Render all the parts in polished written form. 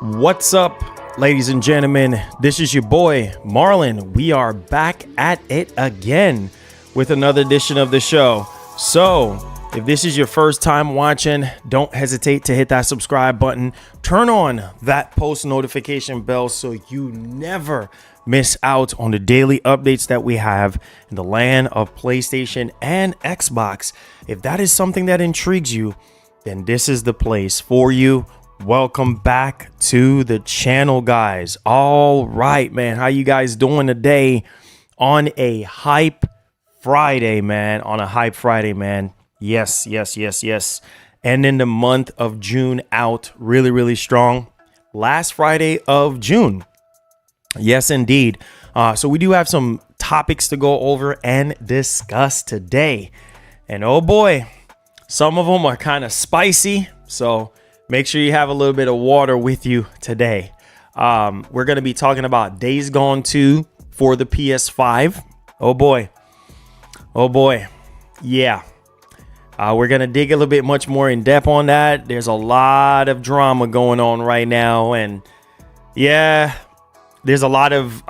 What's up, ladies and gentlemen? This is your boy Marlon. We are back at it again with another edition of the show. So if this is your first time watching, don't hesitate to hit that subscribe button. Turn on that post notification bell so you never miss out on the daily updates that we have in the land of PlayStation and Xbox. If that is something that intrigues you, then this is the place for you. Welcome back to the channel, guys. All right, man. How you guys doing today on a hype Friday, man? Yes. And in the month of June out really strong. Last Friday of June. Yes, indeed. So we do have some topics to go over and discuss today. And oh boy, some of them are kind of spicy. So make sure you have a little bit of water with you today. We're going to be talking about Days Gone 2 for the PS5. Oh boy. Yeah. We're going to dig a little bit much more in depth on that. There's a lot of drama going on right now. And yeah, there's a lot of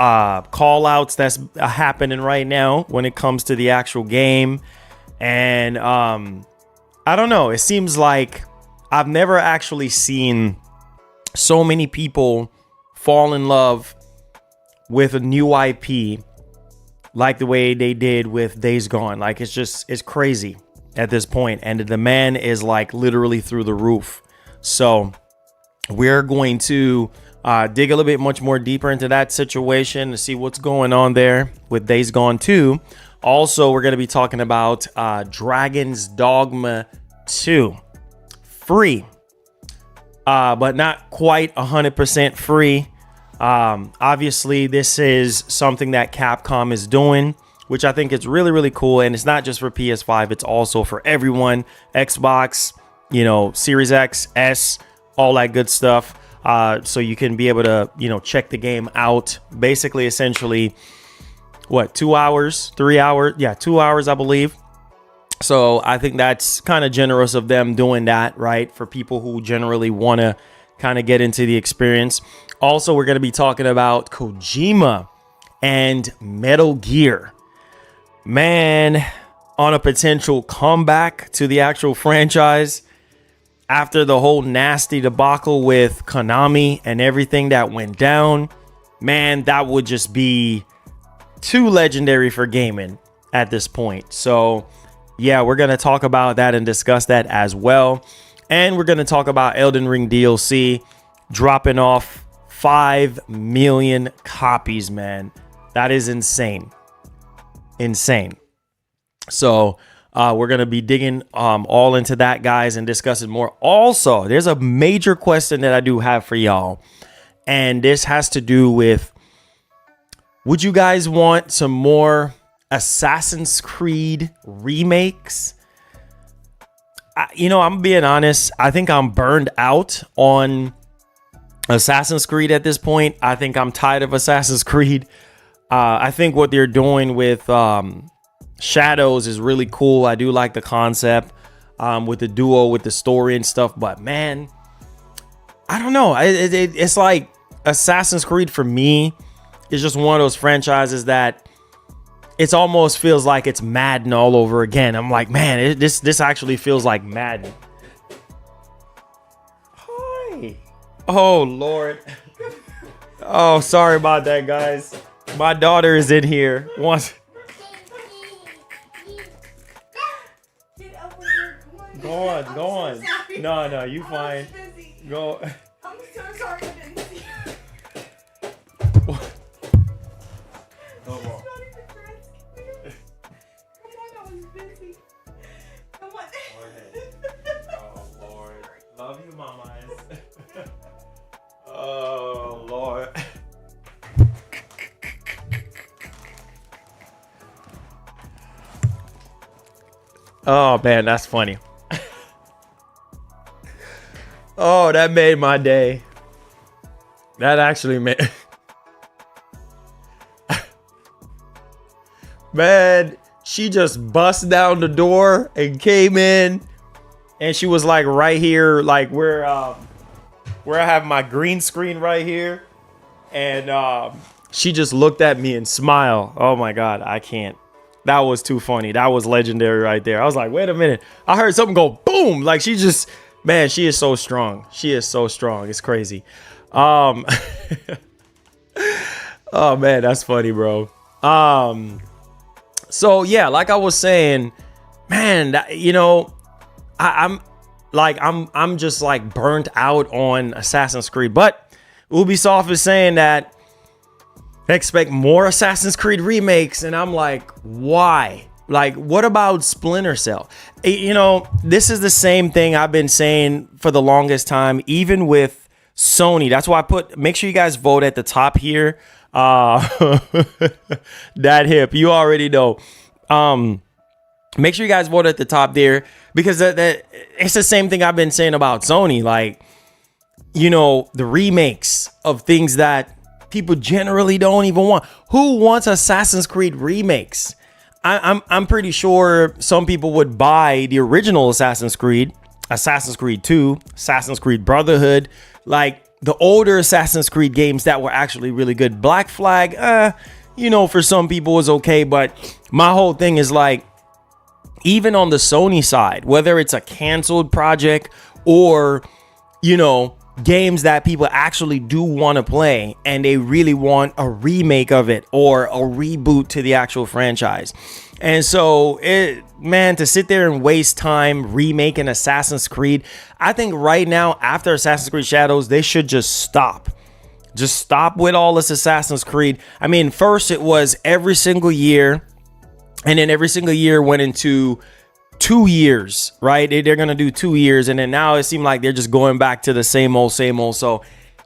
call outs that's happening right now when it comes to the actual game. And I don't know. It seems like I've never actually seen so many people fall in love with a new IP like the way they did with Days Gone. Like it's crazy at this point, and the demand is like literally through the roof. So we're going to dig a little bit much more deeper into that situation to see what's going on there with Days Gone 2. Also, we're going to be talking about Dragon's Dogma 2. Free, but not quite 100% free. Obviously, this is something that Capcom is doing, which I think is really cool. And it's not just for PS5, it's also for everyone. Xbox, Series X, S, all that good stuff. So you can be able to, check the game out. Basically, essentially, 2 hours, 3 hours? Yeah, 2 hours, I believe. So I think that's kind of generous of them doing that, right? For people who generally want to kind of get into the experience. Also, we're going to be talking about Kojima and Metal Gear. Man, on a potential comeback to the actual franchise after the whole nasty debacle with Konami and everything that went down. Man, that would just be too legendary for gaming at this point. So yeah, we're going to talk about that and discuss that as well. And we're going to talk about Elden Ring DLC dropping off 5 million copies, man. That is insane. So we're going to be digging all into that, guys, and discussing more. Also, there's a major question that I do have for y'all. And this has to do with, would you guys want some more Assassin's Creed remakes? I'm being honest. I think I'm burned out on Assassin's Creed at this point. I think I'm tired of Assassin's Creed. I think what they're doing with Shadows is really cool. I do like the concept with the duo, with the story and stuff. But man, I don't know. It's like Assassin's Creed for me is just one of those franchises that it almost feels like it's Madden all over again. I'm like, man, this actually feels like Madden. Hi. Oh, Lord. Oh, sorry about that, guys. My daughter is in here. Go on. No, you fine. Go. I'm so sorry I didn't see you. Come on. Oh, Lord. Love you, mamas. Oh, Lord. Oh, man, that's funny. Oh, that made my day. That actually made... Man, she just bust down the door and came in, and she was like right here, like where where I have my green screen right here. And she just looked at me and smiled. Oh my God, I can't. That was too funny. That was legendary right there. I was like, wait a minute. I heard something go boom. Like she just, man, she is so strong. She is so strong. It's crazy. Oh man, that's funny, bro. So yeah, like I was saying, man, I'm just like burnt out on Assassin's Creed, but Ubisoft is saying that they expect more Assassin's Creed remakes, and I'm like, why? Like, what about Splinter Cell? This is the same thing I've been saying for the longest time, even with Sony. That's why make sure you guys vote at the top here. That hip, you already know. Make sure you guys vote at the top there, because that it's the same thing I've been saying about Sony. Like, the remakes of things that people generally don't even want. Who wants Assassin's Creed remakes? I'm pretty sure some people would buy the original Assassin's Creed 2, Assassin's Creed Brotherhood, like the older Assassin's Creed games that were actually really good. Black Flag, for some people was okay, but my whole thing is like, even on the Sony side, whether it's a canceled project or, games that people actually do want to play and they really want a remake of it or a reboot to the actual franchise. And so, to sit there and waste time remaking Assassin's Creed, I think right now, after Assassin's Creed Shadows, they should just stop. Just stop with all this Assassin's Creed. I mean, first it was every single year, and then every single year went into 2 years, right? They're going to do 2 years. And then now it seems like they're just going back to the same old. So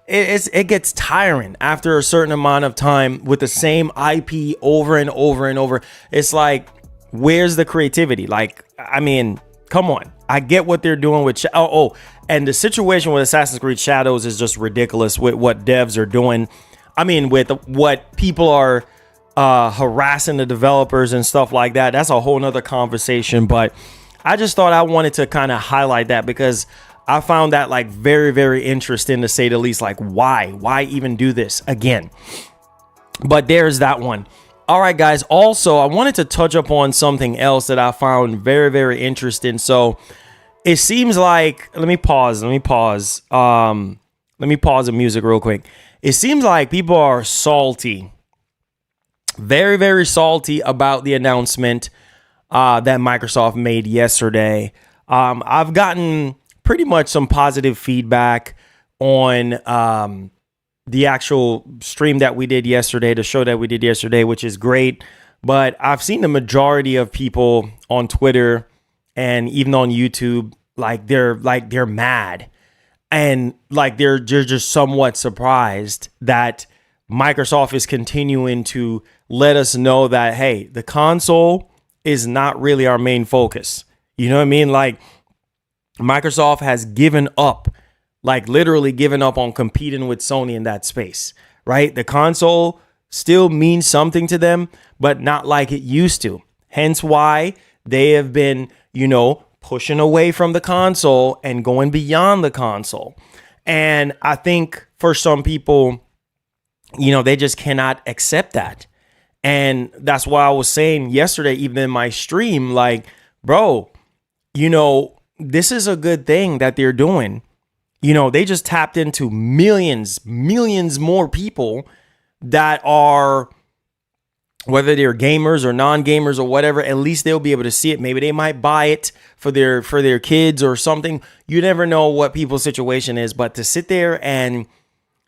it gets tiring after a certain amount of time with the same IP over and over and over. It's like, where's the creativity? Like, I mean, come on. I get what they're doing with and the situation with Assassin's Creed Shadows is just ridiculous with what devs are doing. I mean, with what people are harassing the developers and stuff like that. That's a whole nother conversation, but I just thought I wanted to kind of highlight that because I found that like very, very interesting, to say the least. Like, why even do this again? But there's that one. All right, guys. Also, I wanted to touch up on something else that I found very, very interesting. So it seems like, let me pause the music real quick. It seems like people are salty. Very, very salty about the announcement that Microsoft made yesterday. I've gotten pretty much some positive feedback on the actual stream that we did yesterday, the show that we did yesterday, which is great. But I've seen the majority of people on Twitter and even on YouTube, they're mad, and like they're just somewhat surprised that Microsoft is continuing to let us know that, hey, the console is not really our main focus. You know what I mean? Like, Microsoft has given up, like literally given up on competing with Sony in that space, right? The console still means something to them, but not like it used to. Hence why they have been, pushing away from the console and going beyond the console. And I think for some people, they just cannot accept that. And that's why I was saying yesterday, even in my stream, like, bro, this is a good thing that they're doing. They just tapped into millions more people that are, whether they're gamers or non-gamers or whatever, at least they'll be able to see it. Maybe they might buy it for their kids or something. You never know what people's situation is, but to sit there and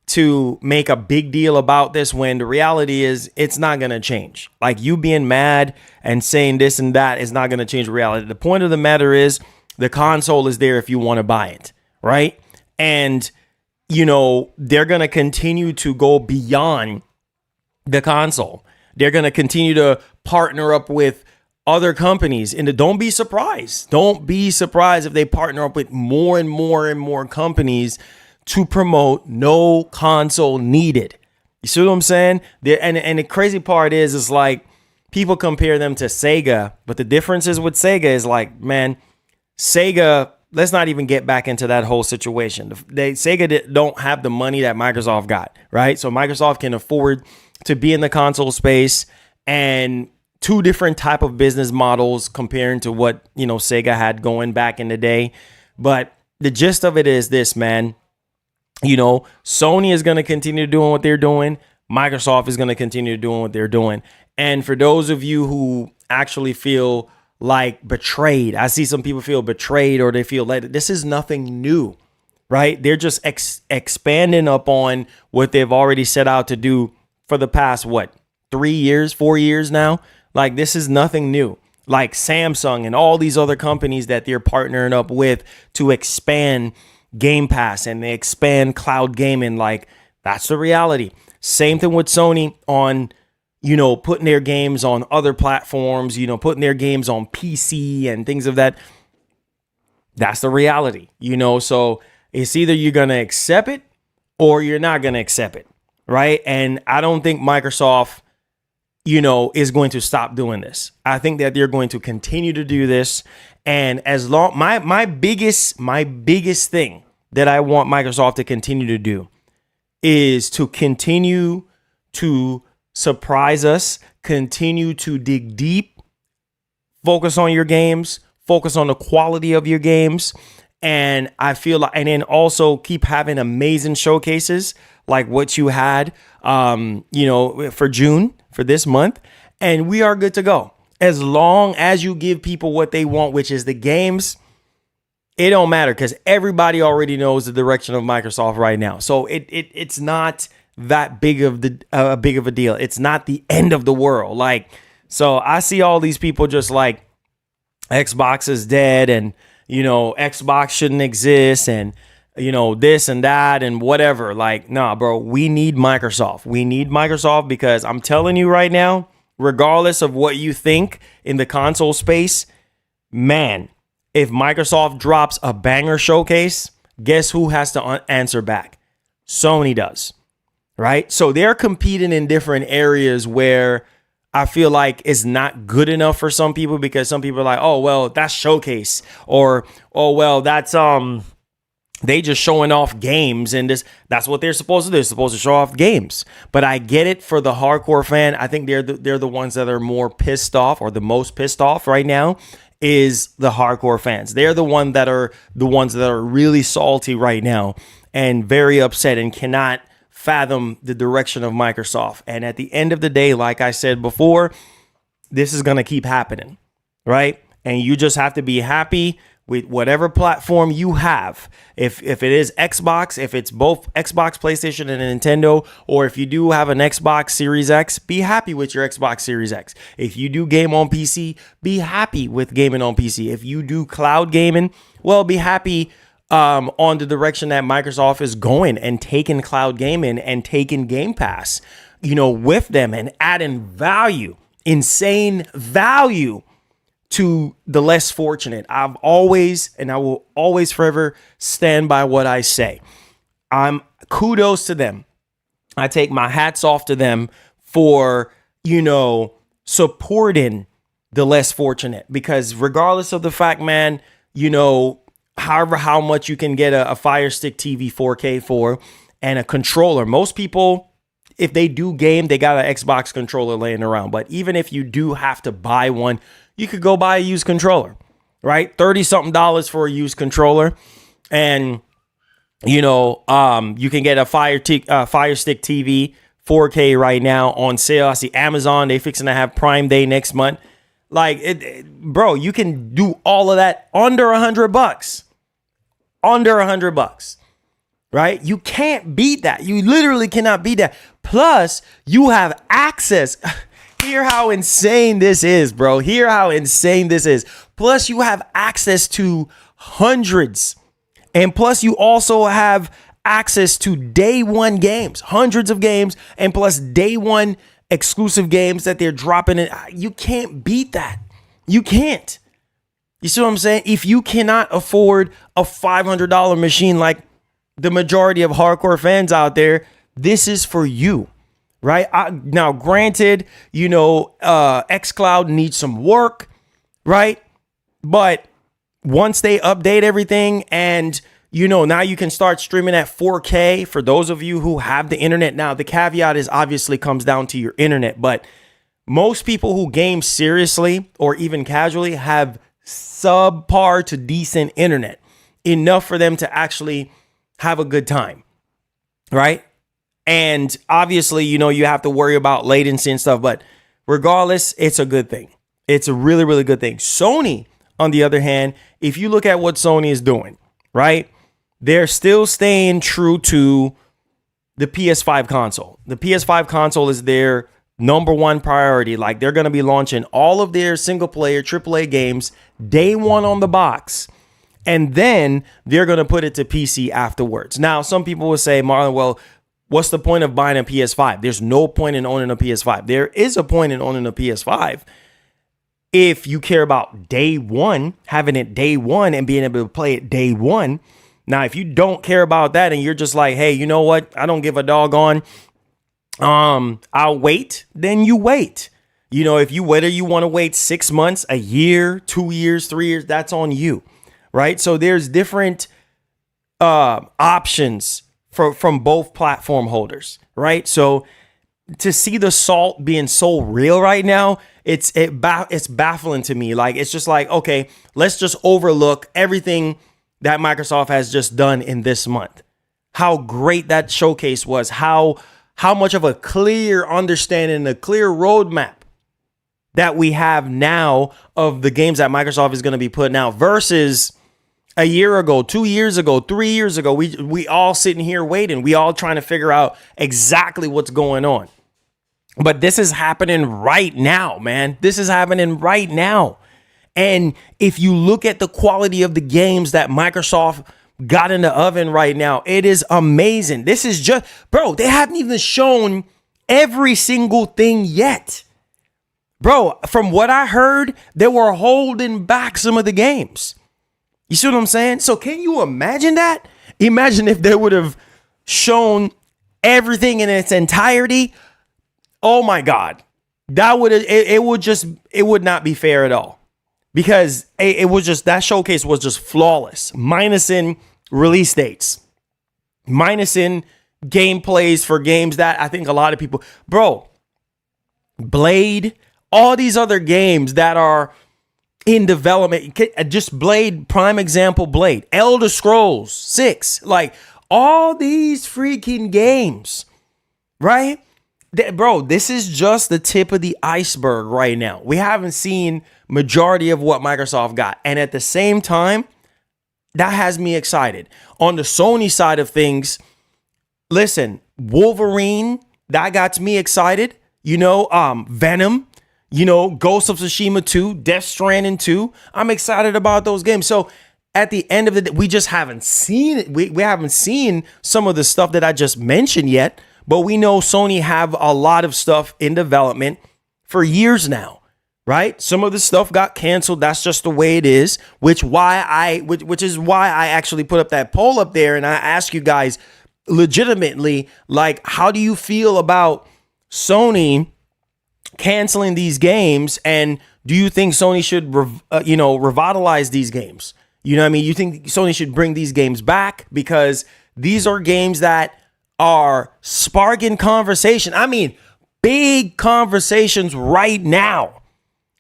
to make a big deal about this when the reality is it's not going to change. Like, you being mad and saying this and that is not going to change reality. The point of the matter is the console is there if you want to buy it, right? And, they're going to continue to go beyond the console. They're going to continue to partner up with other companies. And don't be surprised. Don't be surprised if they partner up with more and more and more companies to promote no console needed. You see what I'm saying? And the crazy part is like, people compare them to Sega, but the difference is with Sega is like, man, Sega let's not even get back into that whole situation. Sega don't have the money that Microsoft got, right? So Microsoft can afford to be in the console space, and two different type of business models comparing to what, Sega had going back in the day. But the gist of it is this, man. Sony is going to continue doing what they're doing. Microsoft is going to continue doing what they're doing. And for those of you who actually feel like betrayed, I see some people feel betrayed, or they feel like this is nothing new, right? They're just expanding upon what they've already set out to do for the past, 3 years, 4 years now. Like, this is nothing new. Like Samsung and all these other companies that they're partnering up with to expand Game Pass and they expand cloud gaming. Like, that's the reality. Same thing with Sony on, putting their games on other platforms, putting their games on PC and things of that. That's the reality, so it's either you're going to accept it or you're not going to accept it. Right. And I don't think Microsoft, is going to stop doing this. I think that they're going to continue to do this. And as long, my biggest thing that I want Microsoft to continue to do is to continue to surprise us, continue to dig deep, focus on your games, focus on the quality of your games. And I feel like, and then also keep having amazing showcases like what you had, for June, for this month. And we are good to go. As long as you give people what they want, which is the games, it don't matter because everybody already knows the direction of Microsoft right now. So it's not that big of a deal. It's not the end of the world. Like, so I see all these people just like Xbox is dead and, Xbox shouldn't exist and, this and that and whatever. Like, nah, bro, we need Microsoft. We need Microsoft because I'm telling you right now, regardless of what you think in the console space, man, if Microsoft drops a banger showcase, guess who has to answer back? Sony does, right? So they're competing in different areas where I feel like it's not good enough for some people because some people are like, oh, well, that's showcase, or, oh, well, that's, they just showing off games, and that's what they're supposed to do. They're supposed to show off games. But I get it for the hardcore fan. I think they're the ones that are more pissed off, or the most pissed off right now is the hardcore fans. They're the ones that are really salty right now and very upset and cannot fathom the direction of Microsoft. And at the end of the day, like I said before, this is going to keep happening, right? And you just have to be happy with whatever platform you have. If it is Xbox, if it's both Xbox, PlayStation, and Nintendo, or if you do have an Xbox Series X, be happy with your Xbox Series X. If you do game on PC, be happy with gaming on PC. If you do cloud gaming, well, be happy on the direction that Microsoft is going and taking cloud gaming and taking Game Pass, with them and adding value, insane value to the less fortunate. I've always, and I will always forever stand by what I say. Kudos to them. I take my hats off to them for, supporting the less fortunate, because regardless of the fact, man, however, how much you can get a Fire Stick TV 4K for and a controller. Most people, if they do game, they got an Xbox controller laying around. But even if you do have to buy one, you could go buy a used controller, right? $30-something for a used controller. And, you can get a Fire Stick TV 4K right now on sale. I see Amazon, they fixing to have Prime Day next month. Like, bro, you can do all of that under $100. Under $100, right? You can't beat that. You literally cannot beat that. Plus, you have access. Hear how insane this is, bro. Hear how insane this is. Plus, you have access to hundreds. And plus, you also have access to day one games, hundreds of games, and plus day one exclusive games that they're dropping in. You can't beat that. You can't. You see what I'm saying? If you cannot afford a $500 machine like the majority of hardcore fans out there, this is for you, right? Now, granted, xCloud needs some work, right? But once they update everything and, you know, now you can start streaming at 4K for those of you who have the internet. Now, the caveat is obviously comes down to your internet, but most people who game seriously or even casually have subpar to decent internet, enough for them to actually have a good time, right? And obviously, you know, you have to worry about latency and stuff, but regardless, it's a good thing. It's a really, really good thing. Sony, on the other hand, if you look at what Sony is doing, right? They're still staying true to the PS5 console. The PS5 console is their number one priority. Like, they're going to be launching all of their single player AAA games day one on the box. And then they're going to put it to PC afterwards. Now, some people will say, Marlon, well, what's the point of buying a PS5? There's no point in owning a PS5. There is a point in owning a PS5 if you care about day one, having it day one and being able to play it day one. Now, if you don't care about that and you're just like, hey, you know what? I don't give a doggone. I'll wait. Then you wait. You know, whether you want to wait 6 months, a year, 2 years, 3 years, that's on you, right? So there's different options from both platform holders, right? So to see the salt being so real right now, it's baffling to me. Like, it's just like, okay, let's just overlook everything that Microsoft has just done in this month. How great that showcase was. How much of a clear understanding, a clear roadmap that we have now of the games that Microsoft is going to be putting out versus a year ago, 2 years ago, 3 years ago. We all sitting here waiting. We all trying to figure out exactly what's going on. But this is happening right now, man. This is happening right now. And if you look at the quality of the games that Microsoft got in the oven right now, it is amazing. This is just, bro, they haven't even shown every single thing yet. Bro, from what I heard, they were holding back some of the games. You see what I'm saying? So can you imagine that? Imagine if they would have shown everything in its entirety. Oh my God. That would not be fair at all. Because it was just, that showcase was just flawless. Minusing release dates. Minusing gameplays for games that I think a lot of people, bro, Blade, all these other games that are in development, just Blade, prime example, Blade, Elder Scrolls 6, like all these freaking games, right? Bro, this is just the tip of the iceberg right now. We haven't seen majority of what Microsoft got. And at the same time, that has me excited. On the Sony side of things, listen, Wolverine, that got me excited. You know, Venom, you know, Ghost of Tsushima 2, Death Stranding 2. I'm excited about those games. So at the end of the day, we just haven't seen it. We haven't seen some of the stuff that I just mentioned yet. But we know Sony have a lot of stuff in development for years now, right? Some of the stuff got canceled. That's just the way it is, which is why I actually put up that poll up there. And I ask you guys legitimately, like, how do you feel about Sony canceling these games? And do you think Sony should, revitalize these games? You know what I mean? You think Sony should bring these games back? Because these are games that are sparking conversation. I mean, big conversations right now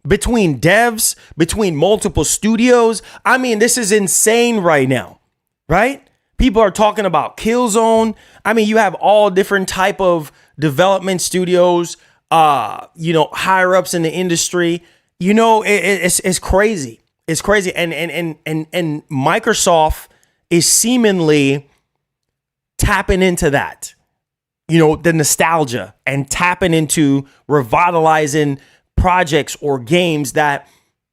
between devs, between multiple studios. I mean, this is insane right now, right? People are talking about Killzone. I mean, you have all different type of development studios, higher ups in the industry. You know, it's crazy. It's crazy. And Microsoft is seemingly tapping into that, you know, the nostalgia and tapping into revitalizing projects or games that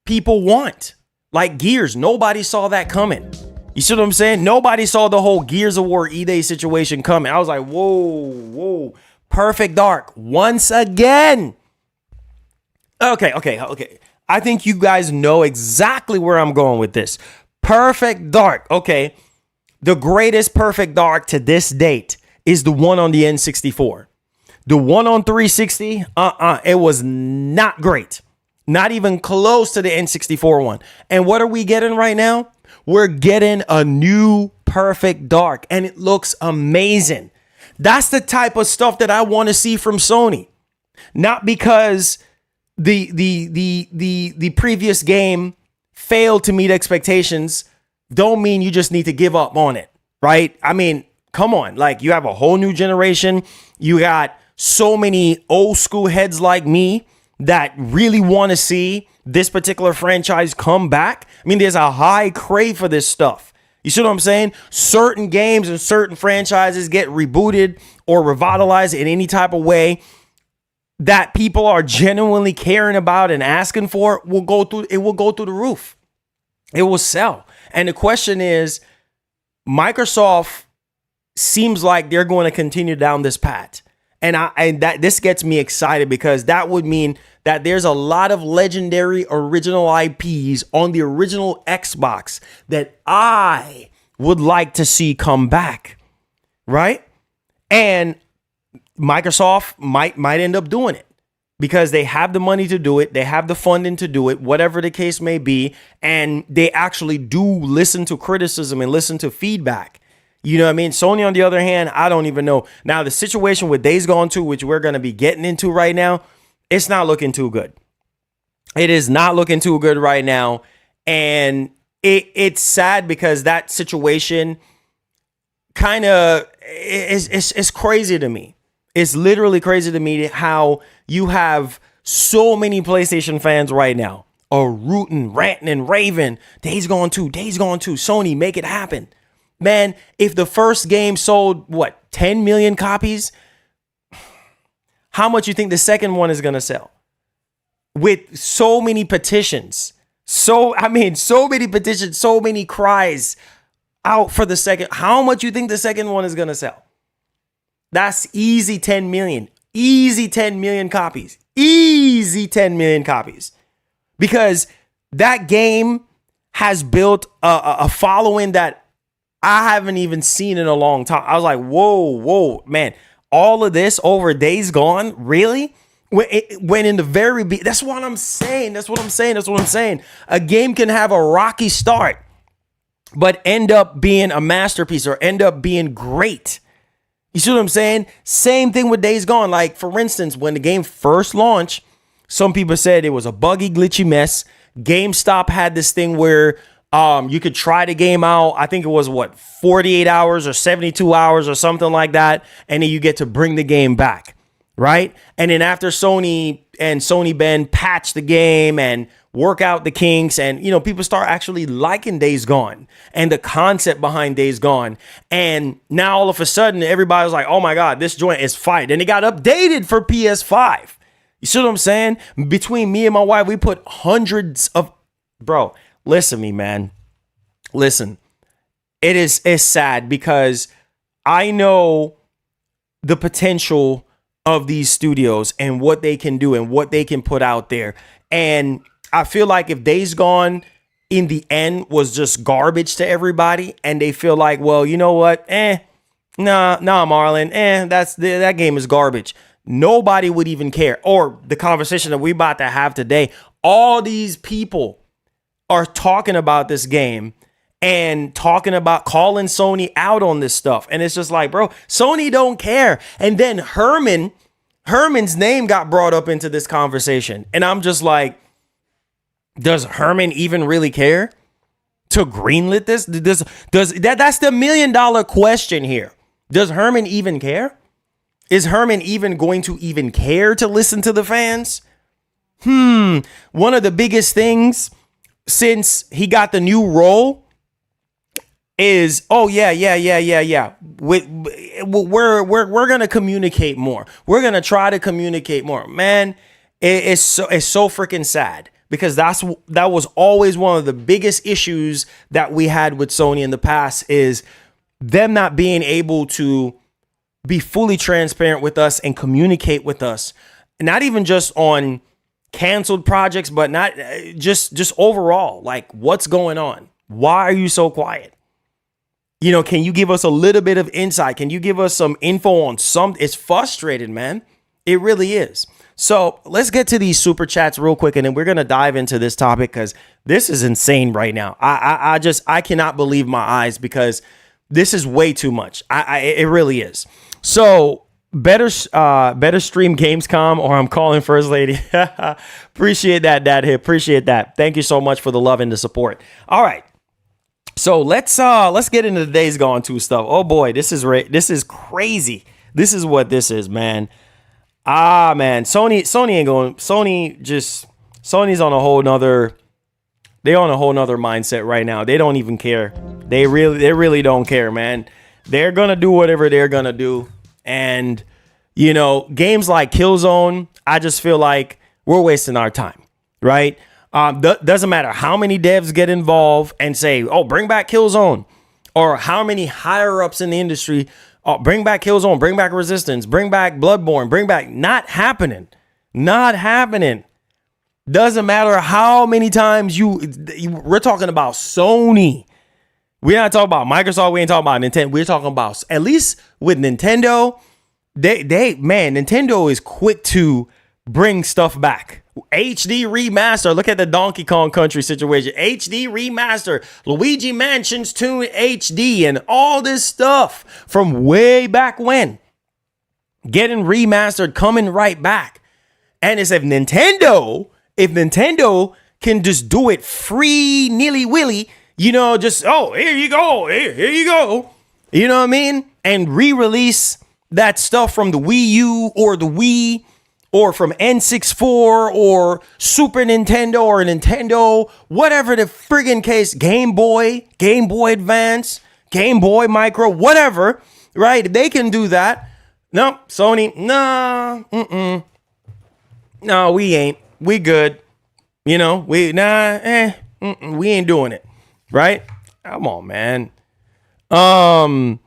people want, like Gears. Nobody saw that coming. You see what I'm saying? Nobody saw the whole Gears of War E-Day situation coming. I was like, whoa, Perfect Dark once again. Okay. I think you guys know exactly where I'm going with this. Perfect Dark. Okay. The greatest Perfect Dark to this date is the one on the N64. The one on 360, it was not great. Not even close to the N64 one. And what are we getting right now? We're getting a new Perfect Dark, and it looks amazing. That's the type of stuff that I want to see from Sony. Not because the previous game failed to meet expectations, don't mean you just need to give up on it, right? I mean, come on. Like, you have a whole new generation. You got so many old school heads like me that really want to see this particular franchise come back. I mean, there's a high crave for this stuff. You see what I'm saying? Certain games and certain franchises get rebooted or revitalized in any type of way that people are genuinely caring about and asking for. It will go through the roof. It will sell. And the question is, Microsoft seems like they're going to continue down this path. And this gets me excited, because that would mean that there's a lot of legendary original IPs on the original Xbox that I would like to see come back, right? And Microsoft might end up doing it because they have the money to do it. They have the funding to do it, whatever the case may be. And they actually do listen to criticism and listen to feedback. You know what I mean? Sony, on the other hand, I don't even know. Now, the situation with Days Gone 2, which we're going to be getting into right now, it's not looking too good. It is not looking too good right now. And it's sad because that situation kind of is crazy to me. It's literally crazy to me how you have so many PlayStation fans right now are rooting, ranting, and raving. Days Gone 2, Sony, make it happen. Man, if the first game sold, 10 million copies, how much you think the second one is going to sell? With so many petitions, so many petitions, so many cries out for the second. How much you think the second one is going to sell? That's easy 10 million. Easy 10 million copies. Easy 10 million copies. Because that game has built a following that I haven't even seen in a long time. I was like, whoa, man. All of this over Days Gone? Really? When in the very that's what I'm saying. A game can have a rocky start, but end up being a masterpiece or end up being great. You see what I'm saying? Same thing with Days Gone. Like, for instance, when the game first launched, some people said it was a buggy, glitchy mess. GameStop had this thing where you could try the game out. I think it was 48 hours or 72 hours or something like that. And then you get to bring the game back, right? And then after Sony Ben patch the game and work out the kinks, and people start actually liking Days Gone and the concept behind Days Gone. And now all of a sudden everybody's like, oh my God, this joint is fire. And it got updated for PS5. You see what I'm saying? Between me and my wife, we put hundreds of, bro. Listen to me, man. Listen, it's sad because I know the potential of these studios and what they can do and what they can put out there. And I feel like if Days Gone in the end was just garbage to everybody and they feel like, well, you know what? Nah, Marlon, that game is garbage. Nobody would even care. Or the conversation that we're about to have today, all these people are talking about this game and talking about calling Sony out on this stuff. And it's just like, bro, Sony don't care. And then Herman's name got brought up into this conversation. And I'm just like, does Herman even really care to greenlit this? That's the $1 million question here. Does Herman even care? Is Herman even going to even care to listen to the fans? One of the biggest things since he got the new role is, we're gonna communicate more. We're gonna try to communicate more. Man, it's so freaking sad, because that was always one of the biggest issues that we had with Sony in the past, is them not being able to be fully transparent with us and communicate with us, not even just on canceled projects, but not just overall, like, what's going on? Why are you so quiet? Can you give us a little bit of insight? Can you give us some info on some? It's frustrating, man. It really is. So let's get to these super chats real quick, and then we're gonna dive into this topic because this is insane right now. I cannot believe my eyes because this is way too much. It really is. So better stream Gamescom, or I'm calling First Lady. Appreciate that, Dad. Here, appreciate that. Thank you so much for the love and the support. All right. So let's get into the Days Gone 2 stuff. Oh boy, this is crazy. This is what this is, man. Man, Sony ain't going. Sony's on a whole nother. They on a whole nother mindset right now. They don't even care. They really don't care, man. They're gonna do whatever they're gonna do, and games like Killzone, I just feel like we're wasting our time, right? Doesn't matter how many devs get involved and say, "Oh, bring back Killzone," or how many higher ups in the industry, "Oh, bring back Killzone, bring back Resistance, bring back Bloodborne, bring back." Not happening. Doesn't matter how many times we're talking about Sony. We're not talking about Microsoft. We ain't talking about Nintendo. We're talking about, at least with Nintendo, Nintendo is quick to bring stuff back. HD remaster. Look at the Donkey Kong Country situation. HD remaster. Luigi Mansions 2 HD and all this stuff from way back when. Getting remastered, coming right back. And it's if Nintendo can just do it free, nilly-willy, just, oh, here you go. Here you go. You know what I mean? And re-release that stuff from the Wii U or the Wii, or from N64 or Super Nintendo or Nintendo, whatever the friggin' case, Game Boy Advance, Game Boy Micro, whatever, right? They can do that. No, Sony, no, we ain't. We good. We ain't doing it, right? Come on, man. Oh,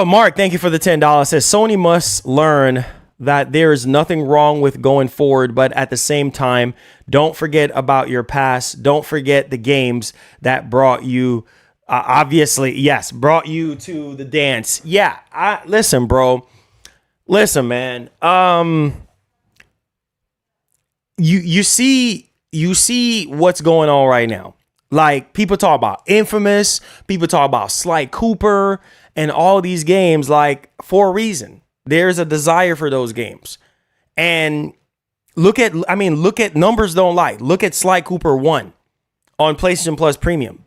Mark, thank you for the $10. Says Sony must learn that there is nothing wrong with going forward, but at the same time, don't forget about your past. Don't forget the games that brought you, brought you to the dance. Yeah, listen, bro. Listen, man. You see what's going on right now. Like, people talk about Infamous, people talk about Sly Cooper, and all these games, like, for a reason. There's a desire for those games. And look at numbers don't lie. Look at Sly Cooper 1 on PlayStation Plus Premium.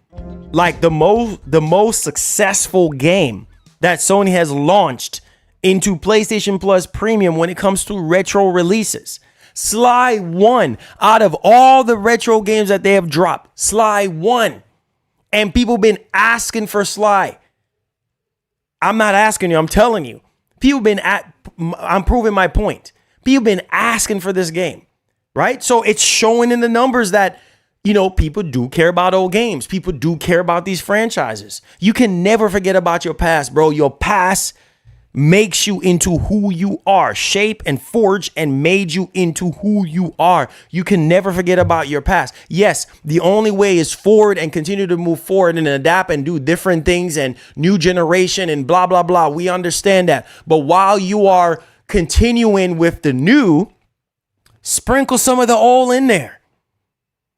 Like the most successful game that Sony has launched into PlayStation Plus Premium when it comes to retro releases. Sly 1, out of all the retro games that they have dropped, Sly 1. And people been asking for Sly. I'm not asking you, I'm telling you. I'm proving my point. People been asking for this game, right? So it's showing in the numbers that, people do care about old games. People do care about these franchises. You can never forget about your past, bro. Your past makes you into who you are, shaped and forged and made you into who you are. You can never forget about your past. Yes, the only way is forward and continue to move forward and adapt and do different things and new generation and blah, blah, blah. We understand that. But while you are continuing with the new, sprinkle some of the old in there.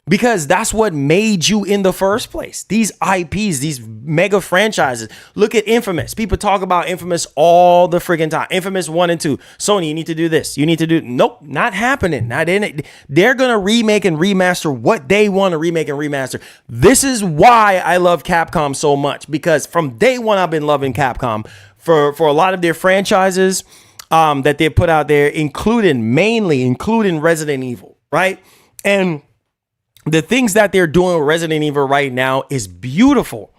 Because that's what made you in the first place. These IPs, these mega franchises. Look at Infamous. People talk about Infamous all the friggin' time. Infamous 1 and 2. Sony, you need to do this. You need to do... Nope, not happening. Not in it. They're going to remake and remaster what they want to remake and remaster. This is why I love Capcom so much. Because from day one, I've been loving Capcom. For a lot of their franchises that they put out there, including Resident Evil, right? And the things that they're doing with Resident Evil right now is beautiful.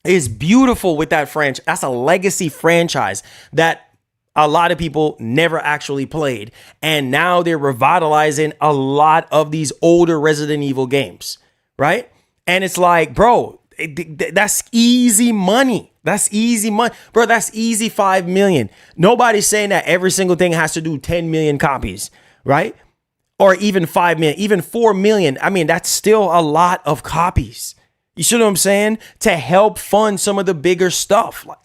It's beautiful with that franchise. That's a legacy franchise that a lot of people never actually played. And now they're revitalizing a lot of these older Resident Evil games, right? And it's like, bro, that's easy money. That's easy money. Bro, that's easy 5 million. Nobody's saying that every single thing has to do 10 million copies, right? Or even 5 million, even 4 million. I mean, that's still a lot of copies. You see what I'm saying? To help fund some of the bigger stuff. Like,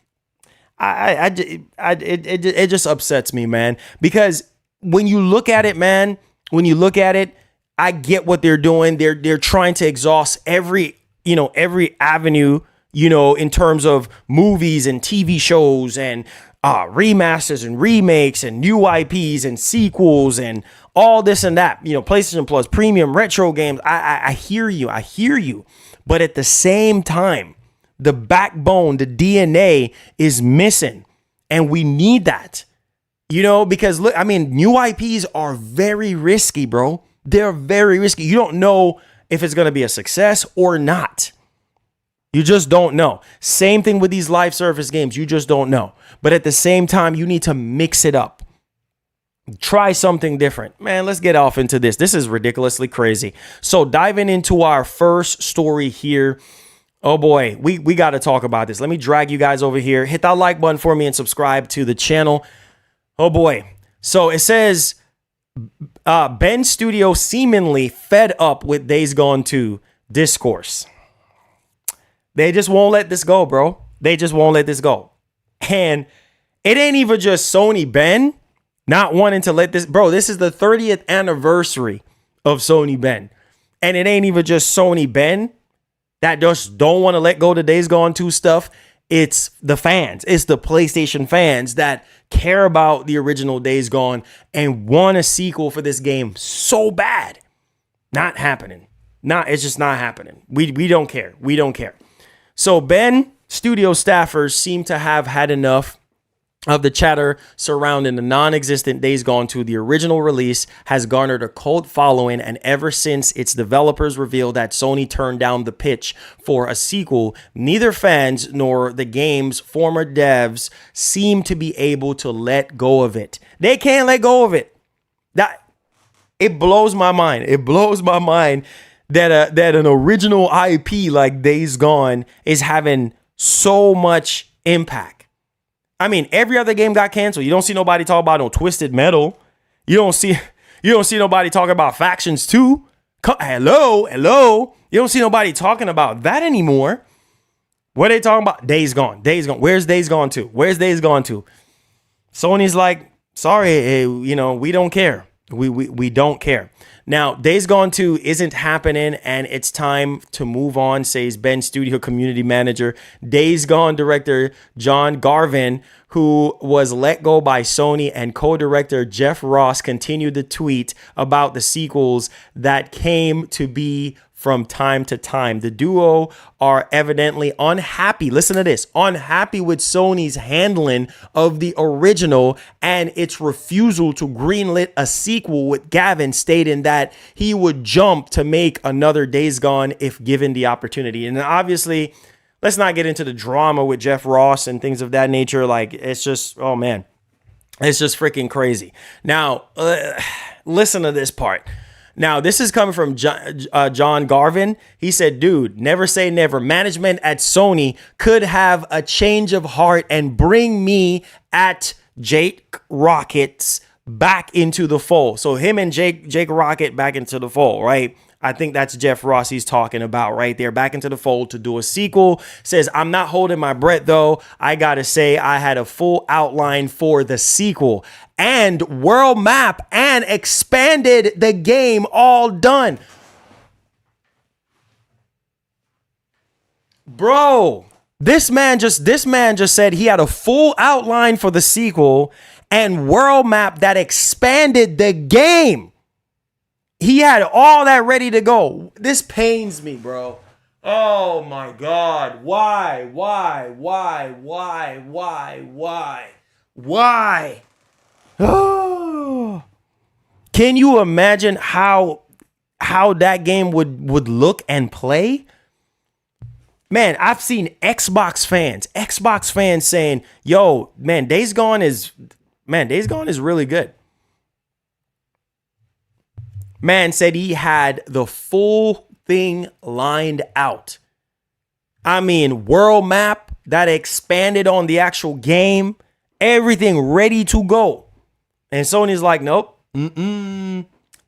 it just upsets me, man, because when you look at it, man, when you look at it, I get what they're doing. They're trying to exhaust every avenue, in terms of movies and TV shows and remasters and remakes and new IPs and sequels and all this and that, PlayStation Plus, premium retro games. I hear you. But at the same time, the backbone, the DNA is missing. And we need that, because look, new IPs are very risky, bro. They're very risky. You don't know if it's going to be a success or not. You just don't know. Same thing with these live service games. You just don't know. But at the same time, you need to mix it up. Try something different. Man, let's get off into this. This is ridiculously crazy. So diving into our first story here. Oh boy, we got to talk about this. Let me drag you guys over here. Hit that like button for me and subscribe to the channel. Oh boy. So it says Ben Studio seemingly fed up with Days Gone 2 discourse. They just won't let this go, bro. They just won't let this go. And it ain't even just Sony Ben not wanting to let this, bro. This is the 30th anniversary of Sony Ben. And it ain't even just Sony Ben that just don't want to let go of the Days Gone 2 stuff. It's the fans. It's the PlayStation fans that care about the original Days Gone and want a sequel for this game so bad. Not happening. It's just not happening. We don't care. We don't care. So Ben Studio staffers seem to have had enough of the chatter surrounding the non-existent Days Gone 2. The original release has garnered a cult following, and ever since its developers revealed that Sony turned down the pitch for a sequel, neither fans nor the game's former devs seem to be able to let go of it. They can't let go of it. It blows my mind. It blows my mind that an original IP like Days Gone is having so much impact. Every other game got canceled. You don't see nobody talk about no Twisted Metal. You don't see nobody talking about Factions 2. Hello. You don't see nobody talking about that anymore. What are they talking about? Days Gone. Where's Days Gone 2? Sony's like, sorry, we don't care. We don't care. Now, Days Gone 2 isn't happening, and it's time to move on, says Ben Studio community manager. Days Gone director John Garvin, who was let go by Sony, and co-director Jeff Ross continued to tweet about the sequels that came to be from time to time. The duo are evidently unhappy. Listen to this. Unhappy with Sony's handling of the original and its refusal to greenlit a sequel, with Gavin stating that he would jump to make another Days Gone if given the opportunity. And obviously, let's not get into the drama with Jeff Ross and things of that nature. Like, it's just, oh man, it's just freaking crazy. Now, listen to this part. Now, this is coming from John Garvin. He said, dude, never say never. Management at Sony could have a change of heart and bring me at Jake Rockets back into the fold. So him and Jake Rocket back into the fold, right? I think that's Jeff Ross he's talking about right there. Back into the fold to do a sequel. Says, I'm not holding my breath, though. I got to say, I had a full outline for the sequel and world map and expanded the game, all done. Bro, this man just said he had a full outline for the sequel and world map that expanded the game. He had all that ready to go. This pains me, bro. Oh my God. Why? Oh. Can you imagine how that game would look and play? Man, I've seen Xbox fans saying, yo, man, Days Gone is really good. Man said he had the full thing lined out. World map that expanded on the actual game, everything ready to go. And Sony's like, nope.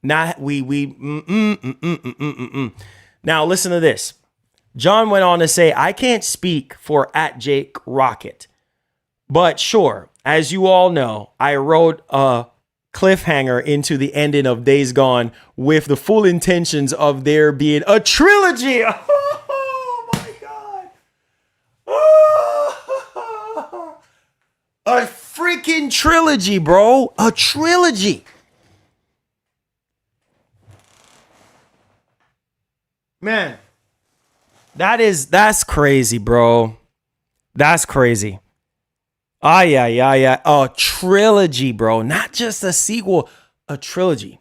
Now listen to this. John went on to say, I can't speak for at Jake Rocket, but sure, as you all know, I wrote a cliffhanger into the ending of Days Gone with the full intentions of there being a trilogy. Oh my God. Oh, a freaking trilogy, bro. A trilogy. Man, that's crazy, bro. That's crazy. Yeah. A trilogy, bro. Not just a sequel, a trilogy.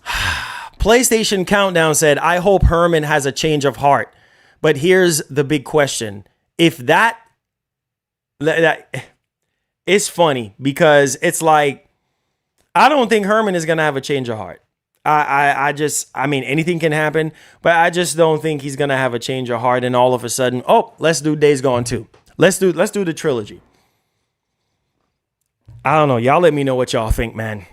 PlayStation Countdown said, I hope Herman has a change of heart. But here's the big question. If that it's funny because it's like, I don't think Herman is going to have a change of heart. I mean, anything can happen, but I just don't think he's going to have a change of heart. And all of a sudden, oh, let's do Days Gone 2. Let's do the trilogy. I don't know. Y'all let me know what y'all think, man.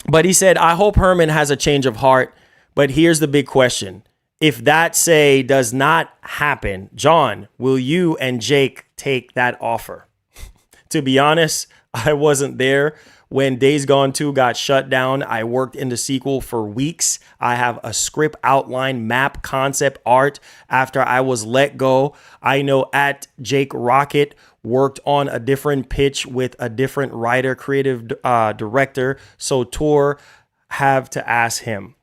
But he said, I hope Herman has a change of heart. But here's the big question. If that say does not happen, John, will you and Jake take that offer? To be honest, I wasn't there when Days Gone 2 got shut down. I worked in the sequel for weeks. I have a script outline, map, concept art after I was let go. I know at Jake Rocket worked on a different pitch with a different writer, creative director. So Tor have to ask him.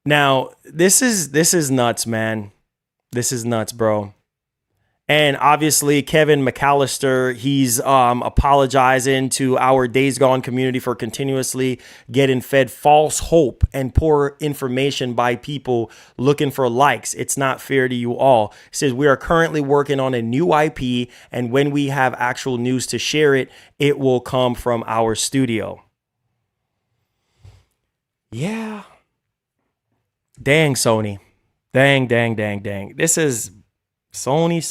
Now, this is nuts, man. This is nuts, bro. And obviously, Kevin McAllister, he's apologizing to our Days Gone community for continuously getting fed false hope and poor information by people looking for likes. It's not fair to you all. He says, we are currently working on a new IP, and when we have actual news to share it, it will come from our studio. Yeah. Dang, Sony. Dang. This is Sony.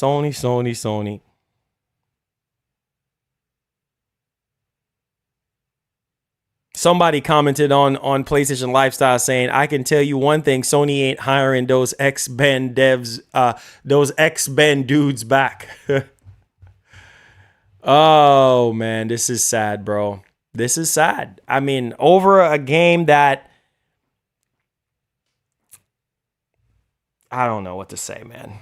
Somebody commented on PlayStation Lifestyle saying, I can tell you one thing, Sony ain't hiring those ex-Ben devs, those ex-Ben dudes back. Oh, man, this is sad, bro. This is sad. I mean, over a game that I don't know what to say, man.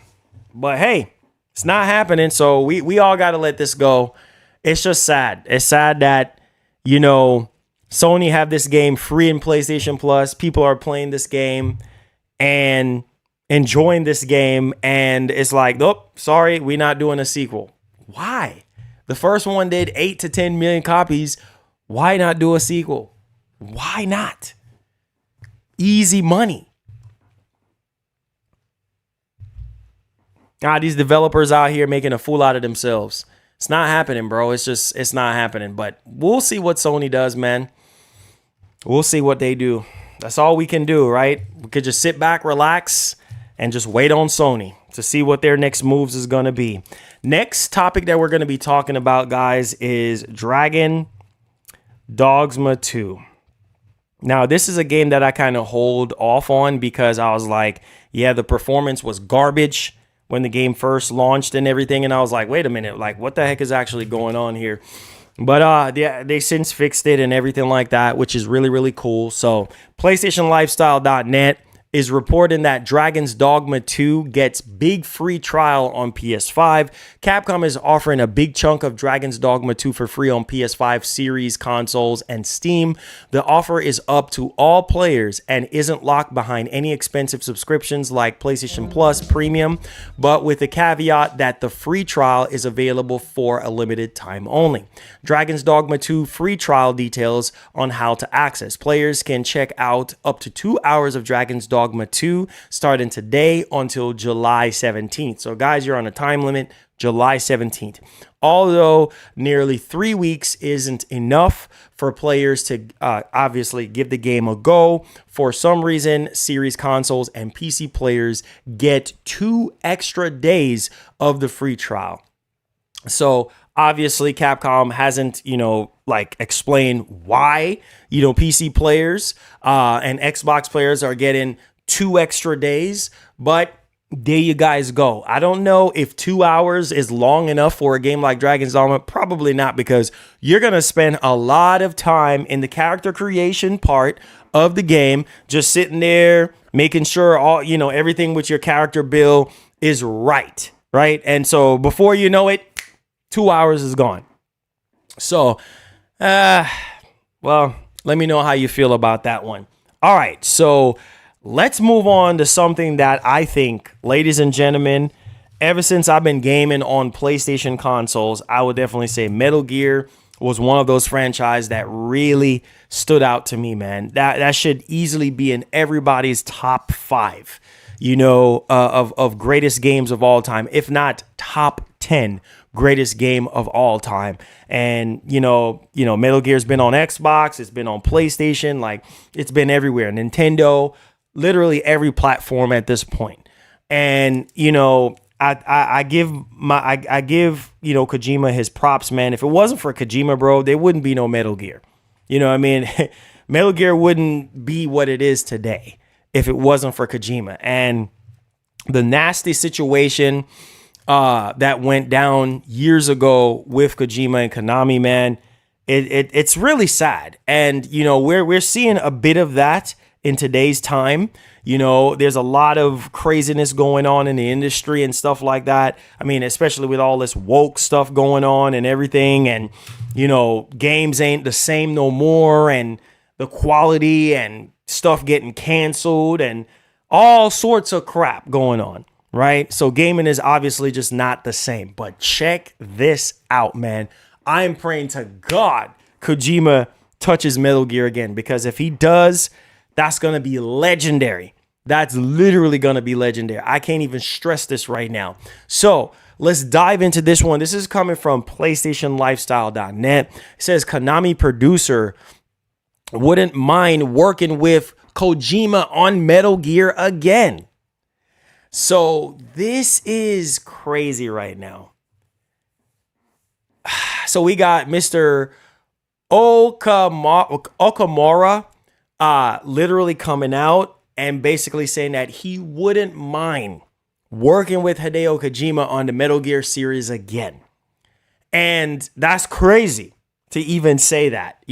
But hey, it's not happening. So we all got to let this go. It's just sad. It's sad that, you know, Sony have this game free in PlayStation Plus. People are playing this game and enjoying this game. And it's like, nope, sorry, we're not doing a sequel. Why? The first one did 8 to 10 million copies. Why not do a sequel? Why not? Easy money. These developers out here making a fool out of themselves. It's not happening, bro. It's not happening. But we'll see what Sony does, man. We'll see what they do. That's all we can do, right? We could just sit back, relax, and just wait on Sony to see what their next moves is going to be. Next topic that we're going to be talking about, guys, is Dragon Dogma 2. Now, this is a game that I kind of hold off on because I was like, yeah, the performance was garbage when the game first launched and everything. And I was like, wait a minute, like what the heck is actually going on here? But they since fixed it and everything like that, which is really, really cool. So PlayStationLifestyle.net is reporting that Dragon's Dogma 2 gets big free trial on PS5. Capcom is offering a big chunk of Dragon's Dogma 2 for free on PS5 series consoles and Steam. The offer is up to all players and isn't locked behind any expensive subscriptions like PlayStation Plus Premium, but with the caveat that the free trial is available for a limited time only. Dragon's Dogma 2 free trial details on how to access. Players can check out up to 2 hours of Dragon's Dogma 2 starting today until July 17th. So guys, you're on a time limit, July 17th. Although nearly 3 weeks isn't enough for players to obviously give the game a go, for some reason, series consoles and PC players get 2 extra days of the free trial. So obviously Capcom hasn't, explained why, PC players and Xbox players are getting 2 extra days, but there you guys go. I don't know if 2 hours is long enough for a game like Dragon's Dogma. Probably not, because you're going to spend a lot of time in the character creation part of the game, just sitting there, making sure all, everything with your character build is right. Right. And so before you know it, 2 hours is gone. So, well, let me know how you feel about that one. All right. So let's move on to something that I think, ladies and gentlemen, ever since I've been gaming on PlayStation consoles, I would definitely say Metal Gear was one of those franchises that really stood out to me, man. That should easily be in everybody's top 5, of greatest games of all time, if not top 10 greatest game of all time. And, Metal Gear's been on Xbox, it's been on PlayStation, like it's been everywhere. Nintendo, literally every platform at this point. And, I give Kojima his props, man. If it wasn't for Kojima, bro, there wouldn't be no Metal Gear. You know what I mean? Metal Gear wouldn't be what it is today if it wasn't for Kojima. And the nasty situation that went down years ago with Kojima and Konami, man, it's really sad. And, we're seeing a bit of that in today's time. There's a lot of craziness going on in the industry and stuff like that. I mean, especially with all this woke stuff going on and everything. And, games ain't the same no more. And the quality and stuff getting canceled and all sorts of crap going on. Right. So gaming is obviously just not the same. But check this out, man. I'm praying to God Kojima touches Metal Gear again, because if he does, that's going to be legendary. That's literally going to be legendary. I can't even stress this right now. So let's dive into this one. This is coming from PlayStationLifestyle.net. It says Konami producer wouldn't mind working with Kojima on Metal Gear again. So this is crazy right now. So we got Mr. Okamura literally coming out and basically saying that he wouldn't mind working with Hideo Kojima on the Metal Gear series again. And that's crazy to even say that,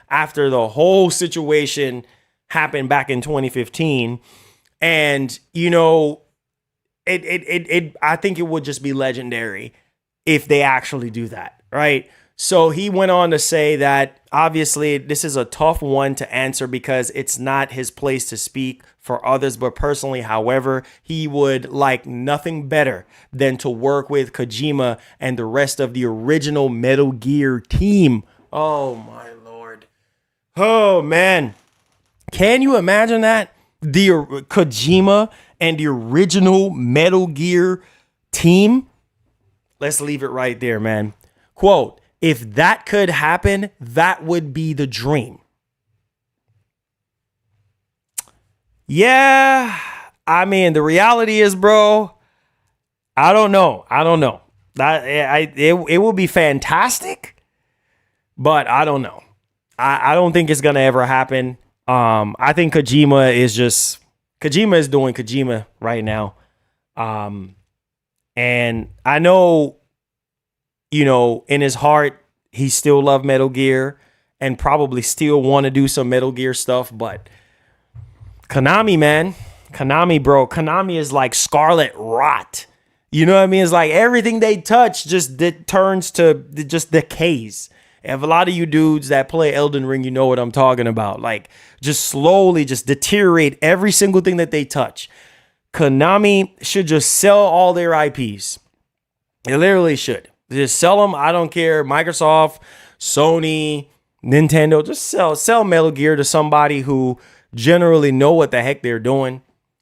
after the whole situation happened back in 2015. And, I think it would just be legendary if they actually do that, right? So he went on to say that obviously this is a tough one to answer because it's not his place to speak for others, but personally, however, he would like nothing better than to work with Kojima and the rest of the original Metal Gear team. Oh my Lord. Oh man. Can you imagine that? The Kojima and the original Metal Gear team? Let's leave it right there, man. Quote, if that could happen, that would be the dream. Yeah, I mean, the reality is, bro, I don't know. It will be fantastic, but I don't know. I don't think it's gonna ever happen. I think Kojima is doing Kojima right now. And I know, in his heart, he still loves Metal Gear and probably still want to do some Metal Gear stuff. But Konami, man, Konami is like scarlet rot. You know what I mean? It's like everything they touch just turns to just decays. If a lot of you dudes that play Elden Ring, you know what I'm talking about. Like just slowly just deteriorate every single thing that they touch. Konami should just sell all their IPs. They literally should. Just sell them. I don't care. Microsoft, Sony, Nintendo, just sell Metal Gear to somebody who generally know what the heck they're doing.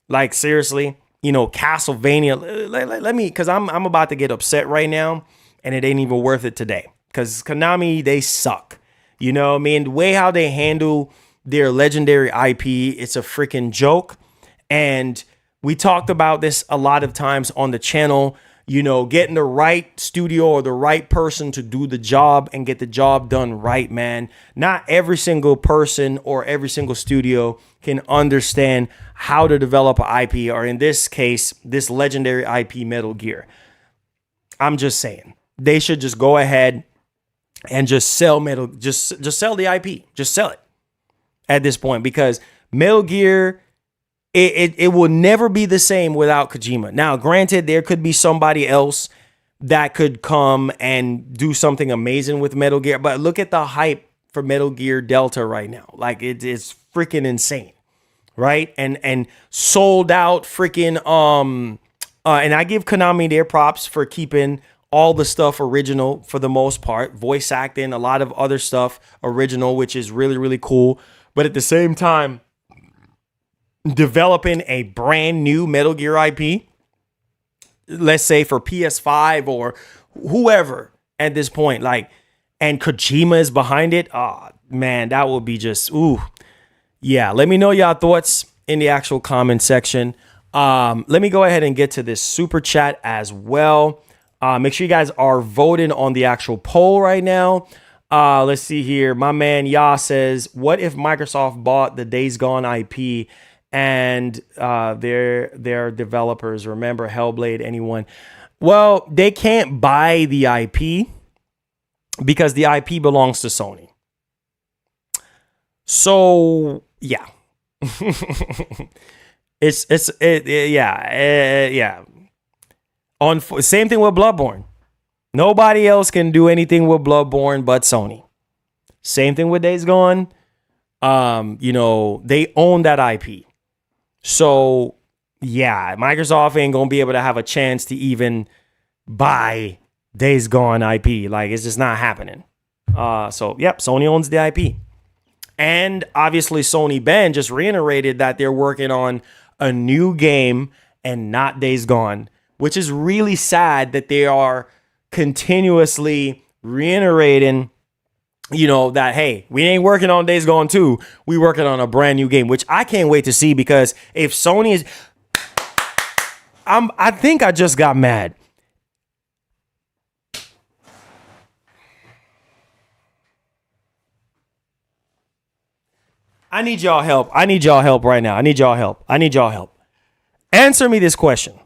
Like seriously, Castlevania. Let me, because I'm about to get upset right now, and it ain't even worth it today. Because Konami, they suck. The way how they handle their legendary IP, it's a freaking joke. And we talked about this a lot of times on the channel. getting the right studio or the right person to do the job and get the job done right, man. Not every single person or every single studio can understand how to develop an IP, or in this case, this legendary IP Metal Gear. I'm just saying, they should just go ahead and just sell just sell the IP. Just sell it at this point, because Metal Gear, it will never be the same without Kojima. Now, granted, there could be somebody else that could come and do something amazing with Metal Gear, but look at the hype for Metal Gear Delta right now. Like, it's freaking insane, right? And sold out freaking and I give Konami their props for keeping all the stuff original for the most part, voice acting, a lot of other stuff original, which is really, really cool. But at the same time, developing a brand new Metal Gear IP, let's say for PS5 or whoever at this point, like, and Kojima is behind it. Oh man, that would be just, ooh. Yeah, let me know y'all thoughts in the actual comment section. Let me go ahead and get to this super chat as well. Make sure you guys are voting on the actual poll right now. Let's see here. My man Ya says, what if Microsoft bought the Days Gone IP and their developers? Remember Hellblade, anyone? Well, they can't buy the IP because the IP belongs to Sony. So, yeah. Yeah. Same thing with Bloodborne. Nobody else can do anything with Bloodborne but Sony. Same thing with Days Gone. They own that IP. So, yeah, Microsoft ain't gonna be able to have a chance to even buy Days Gone IP. Like, it's just not happening. So, yep, Sony owns the IP. And obviously, Sony Ben just reiterated that they're working on a new game and not Days Gone, which is really sad that they are continuously reiterating, that, hey, we ain't working on Days Gone 2. We working on a brand new game, which I can't wait to see, because if Sony is, I think I just got mad. I need y'all help. I need y'all help right now. I need y'all help. Answer me this question.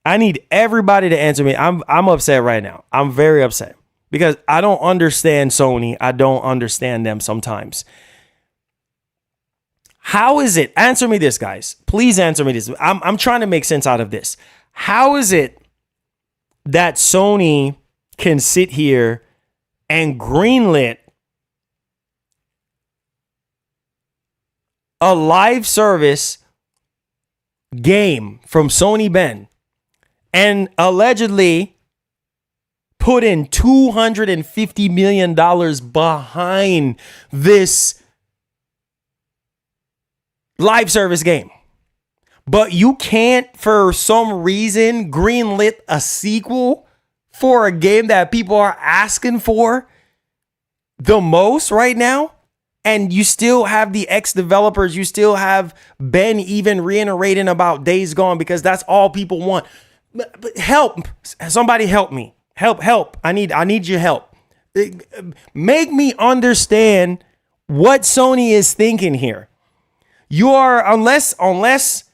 I need everybody to answer me. I'm upset right now. I'm very upset because I don't understand Sony. I don't understand them sometimes. How is it? Answer me this, guys. Please answer me this. I'm trying to make sense out of this. How is it that Sony can sit here and greenlit a live service game from Sony Ben and allegedly put in $250 million behind this live service game, but you can't, for some reason, greenlit a sequel for a game that people are asking for the most right now? And you still have the ex-developers. You still have Ben even reiterating about Days Gone because that's all people want. But help. Somebody help me. Help. I need your help. Make me understand what Sony is thinking here. You are, unless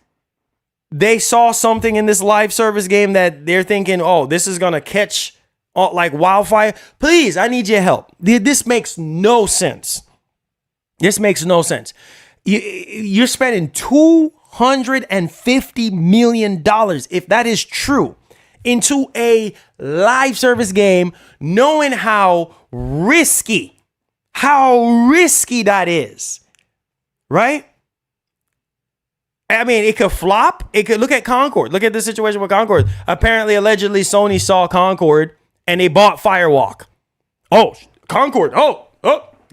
they saw something in this live service game that they're thinking, oh, this is going to catch like wildfire. Please, I need your help. This makes no sense. This makes no sense. You're spending $250 million, if that is true, into a live service game, knowing how risky that is, right? I mean, it could flop. It could, look at Concord. Look at the situation with Concord. Apparently, allegedly, Sony saw Concord and they bought Firewalk. Oh, Concord. Oh,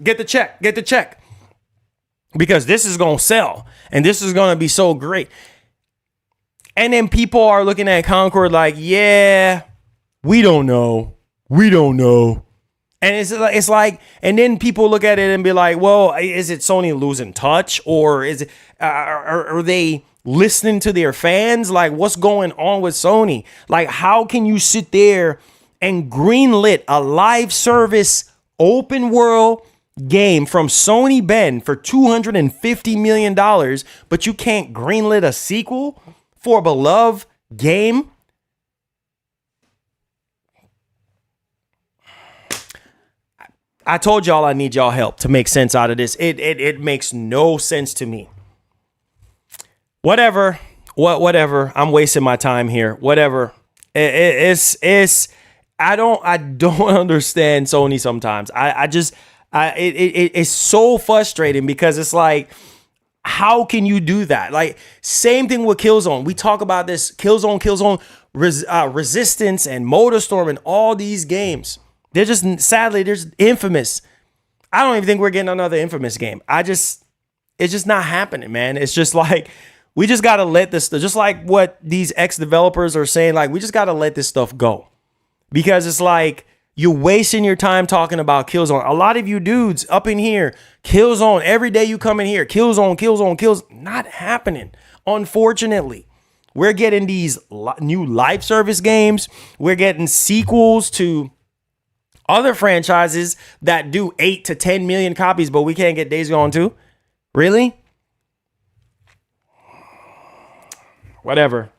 get the check. Because this is going to sell and this is going to be so great. And then people are looking at Concord like, yeah, we don't know. And it's like, and then people look at it and be like, well, is it Sony losing touch, or is it, are they listening to their fans? Like, what's going on with Sony? Like, how can you sit there and greenlit a live service open world game from Sony Ben for $250 million, but you can't greenlit a sequel for a beloved game? I told y'all I need y'all help to make sense out of this. It makes no sense to me. Whatever. I'm wasting my time here. Whatever. It's I don't understand Sony sometimes. It's so frustrating because it's like, how can you do that? Like, same thing with Killzone. We talk about this Killzone, Resistance and Motorstorm and all these games. They're just, sadly, there's Infamous. I don't even think we're getting another Infamous game. It's just not happening, man. It's just like, we just got to let this, just like what these ex-developers are saying, like, we just got to let this stuff go. Because it's like, you're wasting your time talking about Killzone. A lot of you dudes up in here, Killzone, every day you come in here, Killzone. Not happening, unfortunately. We're getting these new live service games. We're getting sequels to other franchises that do 8 to 10 million copies, but we can't get Days Gone 2? Really? Whatever.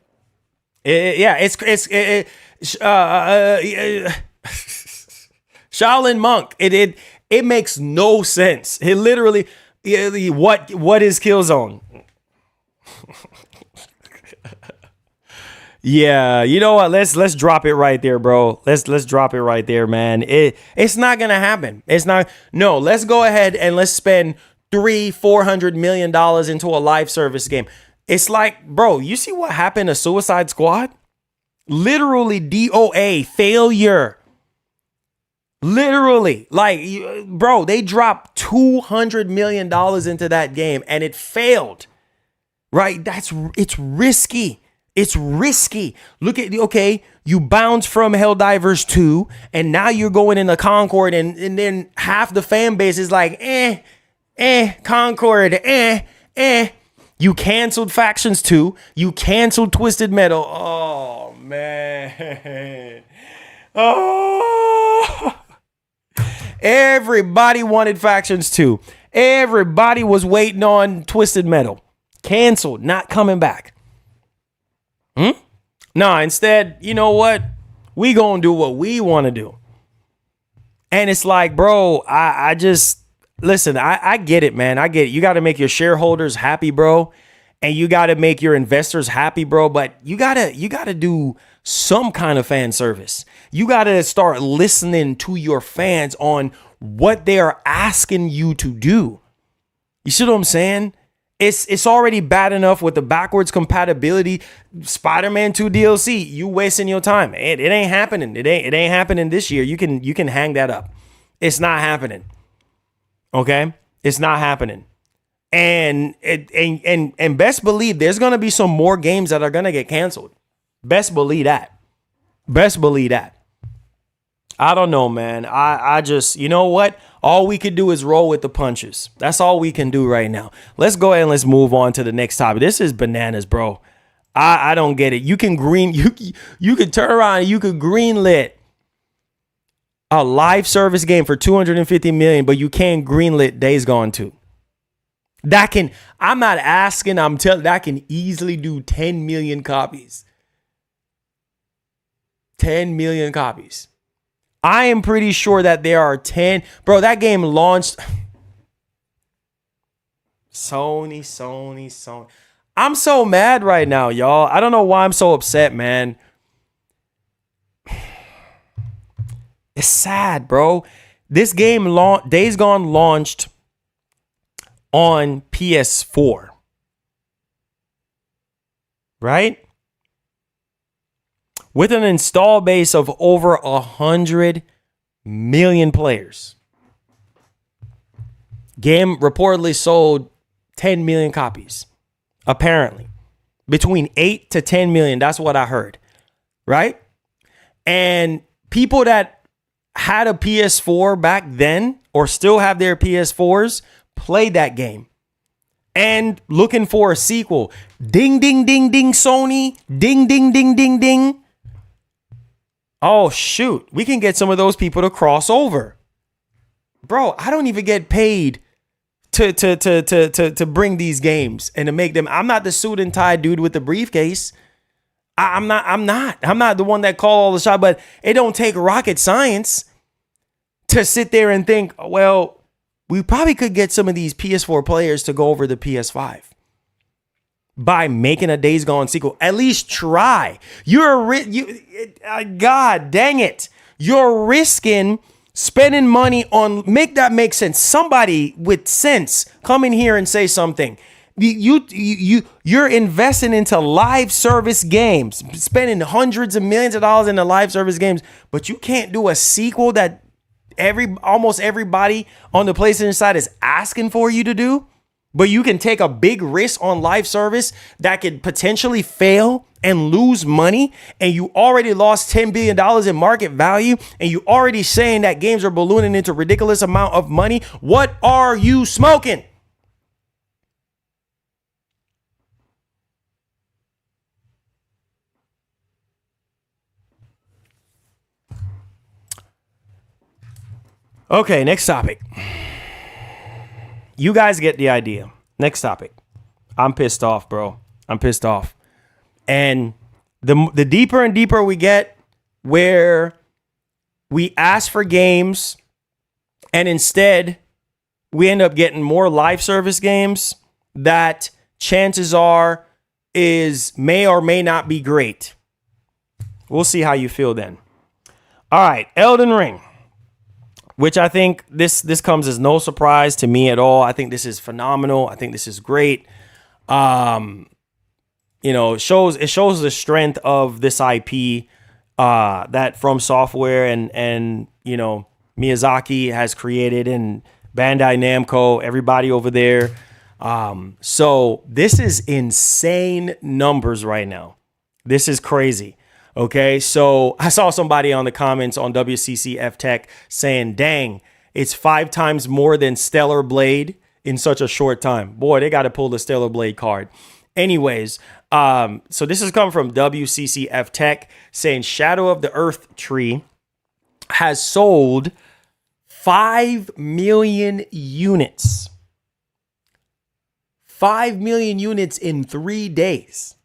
Shaolin Monk. It makes no sense. It literally, what is Killzone? Yeah, you know what? Let's drop it right there, bro. Let's drop it right there, man. It's not gonna happen. It's not. No, let's go ahead and let's spend $400 million into a live service game. It's like, bro, you see what happened to Suicide Squad? Literally DOA failure. Literally, like, bro, they dropped $200 million into that game and it failed. Right? It's risky. It's risky. Look at, okay, you bounce from Helldivers 2 and now you're going into Concord and then half the fan base is like, Concord, You canceled Factions 2. You canceled Twisted Metal. Oh, man. Oh. Everybody wanted Factions 2. Everybody was waiting on Twisted Metal. Canceled, not coming back. Nah, instead, you know what? We gonna do what we want to do. And it's like, bro, I just, listen, I get it, man. I get it. You got to make your shareholders happy, bro. And you got to make your investors happy, bro. But you gotta do some kind of fan service. You got to start listening to your fans on what they are asking you to do. You see what I'm saying? It's already bad enough with the backwards compatibility. Spider-Man 2 DLC, you wasting your time. It ain't happening. It ain't happening this year. You can hang that up. It's not happening. Okay? It's not happening. And best believe there's gonna be some more games that are gonna get canceled. Best believe that. Best believe that. I don't know, man. I just, you know what? All we could do is roll with the punches. That's all we can do right now. Let's go ahead and let's move on to the next topic. This is bananas, bro. I don't get it. You can turn around and you could greenlit a live service game for $250 million, but you can't greenlit Days Gone 2. I'm not asking, I'm telling, that can easily do 10 million copies. 10 million copies. I am pretty sure that there are 10. Bro, that game launched. Sony. I'm so mad right now, y'all. I don't know why I'm so upset, man. It's sad, bro. This game, Days Gone, launched on PS4. Right? With an install base of over 100 million players. Game reportedly sold 10 million copies. Apparently. Between 8 to 10 million. That's what I heard. Right? And people that had a PS4 back then or still have their PS4s, played that game and looking for a sequel. Ding, ding, ding, ding, Sony. Ding, ding, ding, ding, ding. Oh, shoot. We can get some of those people to cross over. Bro, I don't even get paid to bring these games and to make them. I'm not the suit and tie dude with the briefcase. I'm not the one that call all the shots, but it don't take rocket science to sit there and think, well, we probably could get some of these PS4 players to go over the PS5 by making a Days Gone sequel. At least try. God dang it. You're risking spending money on, make that make sense. Somebody with sense come in here and say something. You're investing into live service games, spending hundreds of millions of dollars into live service games, but you can't do a sequel that almost everybody on the PlayStation side is asking for you to do. But you can take a big risk on live service that could potentially fail and lose money, and you already lost $10 billion in market value, and you already saying that games are ballooning into ridiculous amount of money. What are you smoking? Okay, next topic. You guys get the idea. Next topic. I'm pissed off, bro. I'm pissed off. And the deeper and deeper we get, where we ask for games and instead we end up getting more live service games that chances are may or may not be great. We'll see how you feel then. All right, Elden Ring, which I think this comes as no surprise to me at all. I think this is phenomenal. I think this is great. It shows the strength of this IP that From Software and Miyazaki has created, and Bandai Namco, everybody over there. So this is insane numbers right now. This is crazy. Okay, so I saw somebody on the comments on WCCF Tech saying, dang, it's 5 times more than Stellar Blade in such a short time. Boy, they got to pull the Stellar Blade card. Anyways, so this has come from WCCF Tech saying Shadow of the Earth Tree has sold 5 million units. 5 million units in 3 days.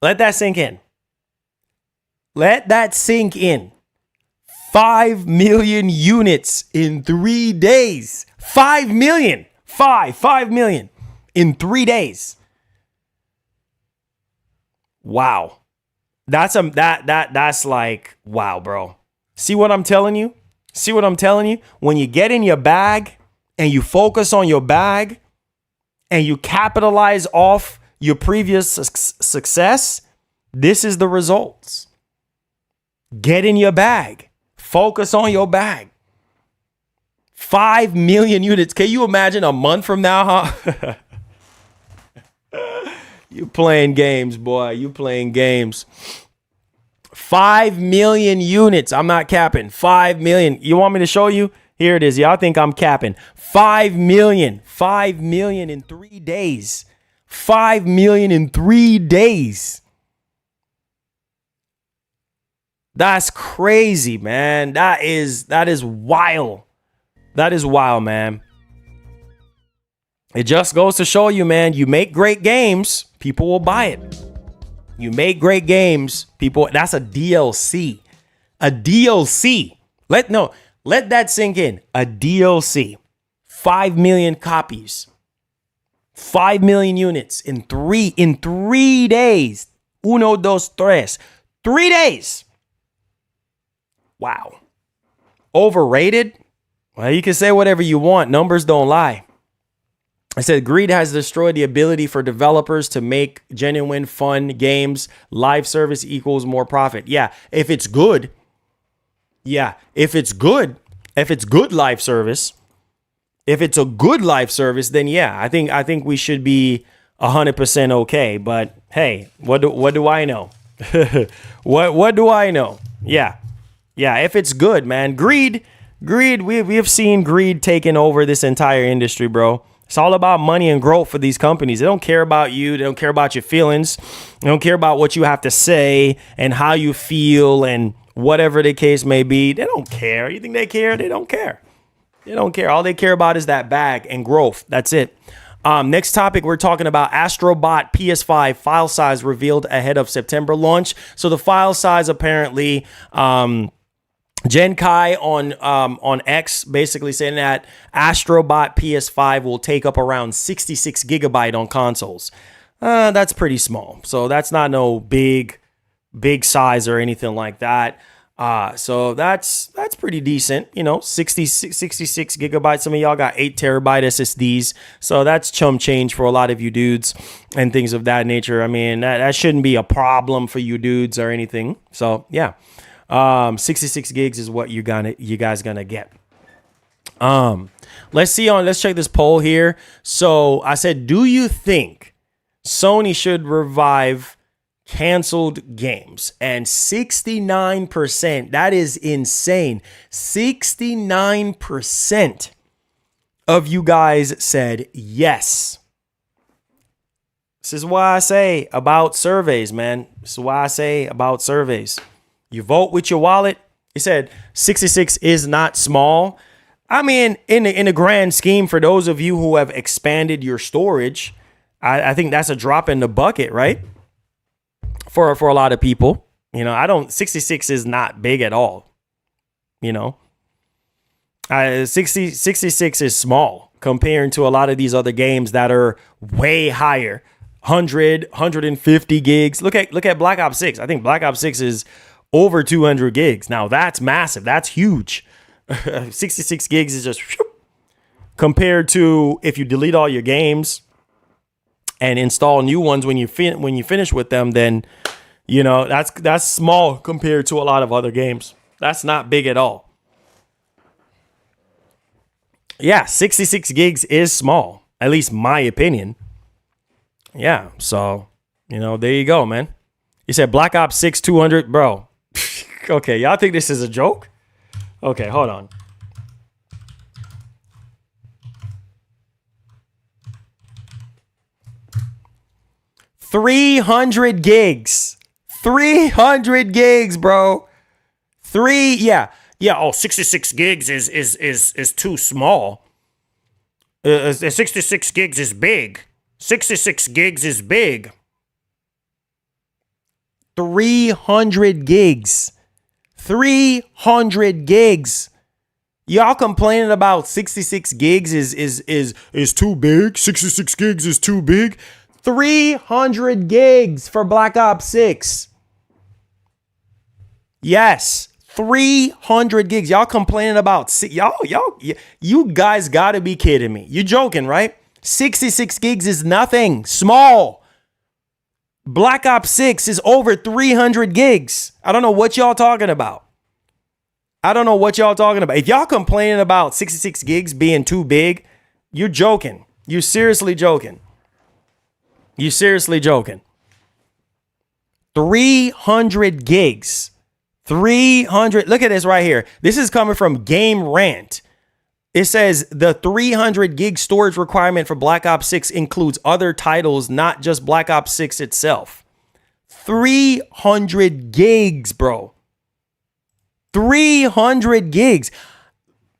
Let that sink in. Let that sink in. 5 million units in 3 days. 5 million. 5 million in 3 days. Wow. That's like, wow, bro. See what I'm telling you? See what I'm telling you? When you get in your bag and you focus on your bag and you capitalize off your previous success, this is the results. Get in your bag. Focus on your bag. 5 million units. Can you imagine a month from now, huh? You playing games, boy. You playing games. 5 million units. I'm not capping. 5 million. You want me to show you? Here it is. Y'all think I'm capping. 5 million. 5 million in 3 days. 5 million in 3 days. That's crazy, man. That is wild. That is wild, man. It just goes to show you, man, you make great games, people will buy it. You make great games, people, that's a DLC. A DLC. Let that sink in. A DLC. 5 million copies. 5 million units in 3 days. Uno, dos, tres. 3 days. Wow. Overrated? Well, you can say whatever you want. Numbers don't lie. I said greed has destroyed the ability for developers to make genuine, fun games. Live service equals more profit. Yeah, if it's good. Yeah, if it's good. If it's good live service. If it's a good live service, then yeah, I think we should be 100% okay. But hey, what do I know? What do I know? Yeah. Yeah, if it's good, man. Greed, we have seen greed taking over this entire industry, bro. It's all about money and growth for these companies. They don't care about you. They don't care about your feelings. They don't care about what you have to say and how you feel and whatever the case may be. They don't care. You think they care? They don't care. They don't care. All they care about is that bag and growth. That's it. Next topic, we're talking about Astro Bot PS5 file size revealed ahead of September launch. So the file size apparently, Jen Kai on X basically saying that Astro Bot PS5 will take up around 66 gigabyte on consoles. That's pretty small. So that's not no big size or anything like that. So that's pretty decent, 66 gigabytes. Some of y'all got 8 terabyte SSDs. So that's chum change for a lot of you dudes and things of that nature. I mean, that shouldn't be a problem for you dudes or anything. So yeah, 66 gigs is what you guys gonna get. Let's check this poll here. So I said, do you think Sony should revive canceled games? And 69%, that is insane. 69% of you guys said yes. This is why I say about surveys, man. This is why I say about surveys. You vote with your wallet. It said 66 is not small. I mean, in the grand scheme, for those of you who have expanded your storage, I think that's a drop in the bucket, right? For a lot of people, 66 is not big at all. 66 is small comparing to a lot of these other games that are way higher. 100, 150 gigs. Look at Black Ops 6. I think Black Ops 6 is over 200 gigs. Now that's massive. That's huge. 66 gigs is just compared to if you delete all your games and install new ones when you finish with them, then that's small compared to a lot of other games. That's not big at all. Yeah, 66 gigs is small, at least my opinion. Yeah, so there you go, man. You said Black Ops 6 200, bro. Okay, y'all think this is a joke? Okay, hold on. $300 gigs. 300 gigs, bro. Yeah. Oh, 66 gigs is too small. 66 gigs is big. 66 gigs is big. 300 gigs. 300 gigs. Y'all complaining about 66 gigs is too big. 66 gigs is too big. 300 gigs for Black Ops 6. Yes, 300 gigs. Y'all complaining about you guys gotta be kidding me. You joking, right? 66 gigs is nothing. Small. Black Ops 6 is over 300 gigs. I don't know what y'all talking about. If y'all complaining about 66 gigs being too big, you're joking. You're seriously joking. 300 gigs. 300. Look at this right here. This is coming from Game Rant. It says the 300 gig storage requirement for Black Ops 6 includes other titles, not just Black Ops 6 itself. 300 gigs, bro. 300 gigs.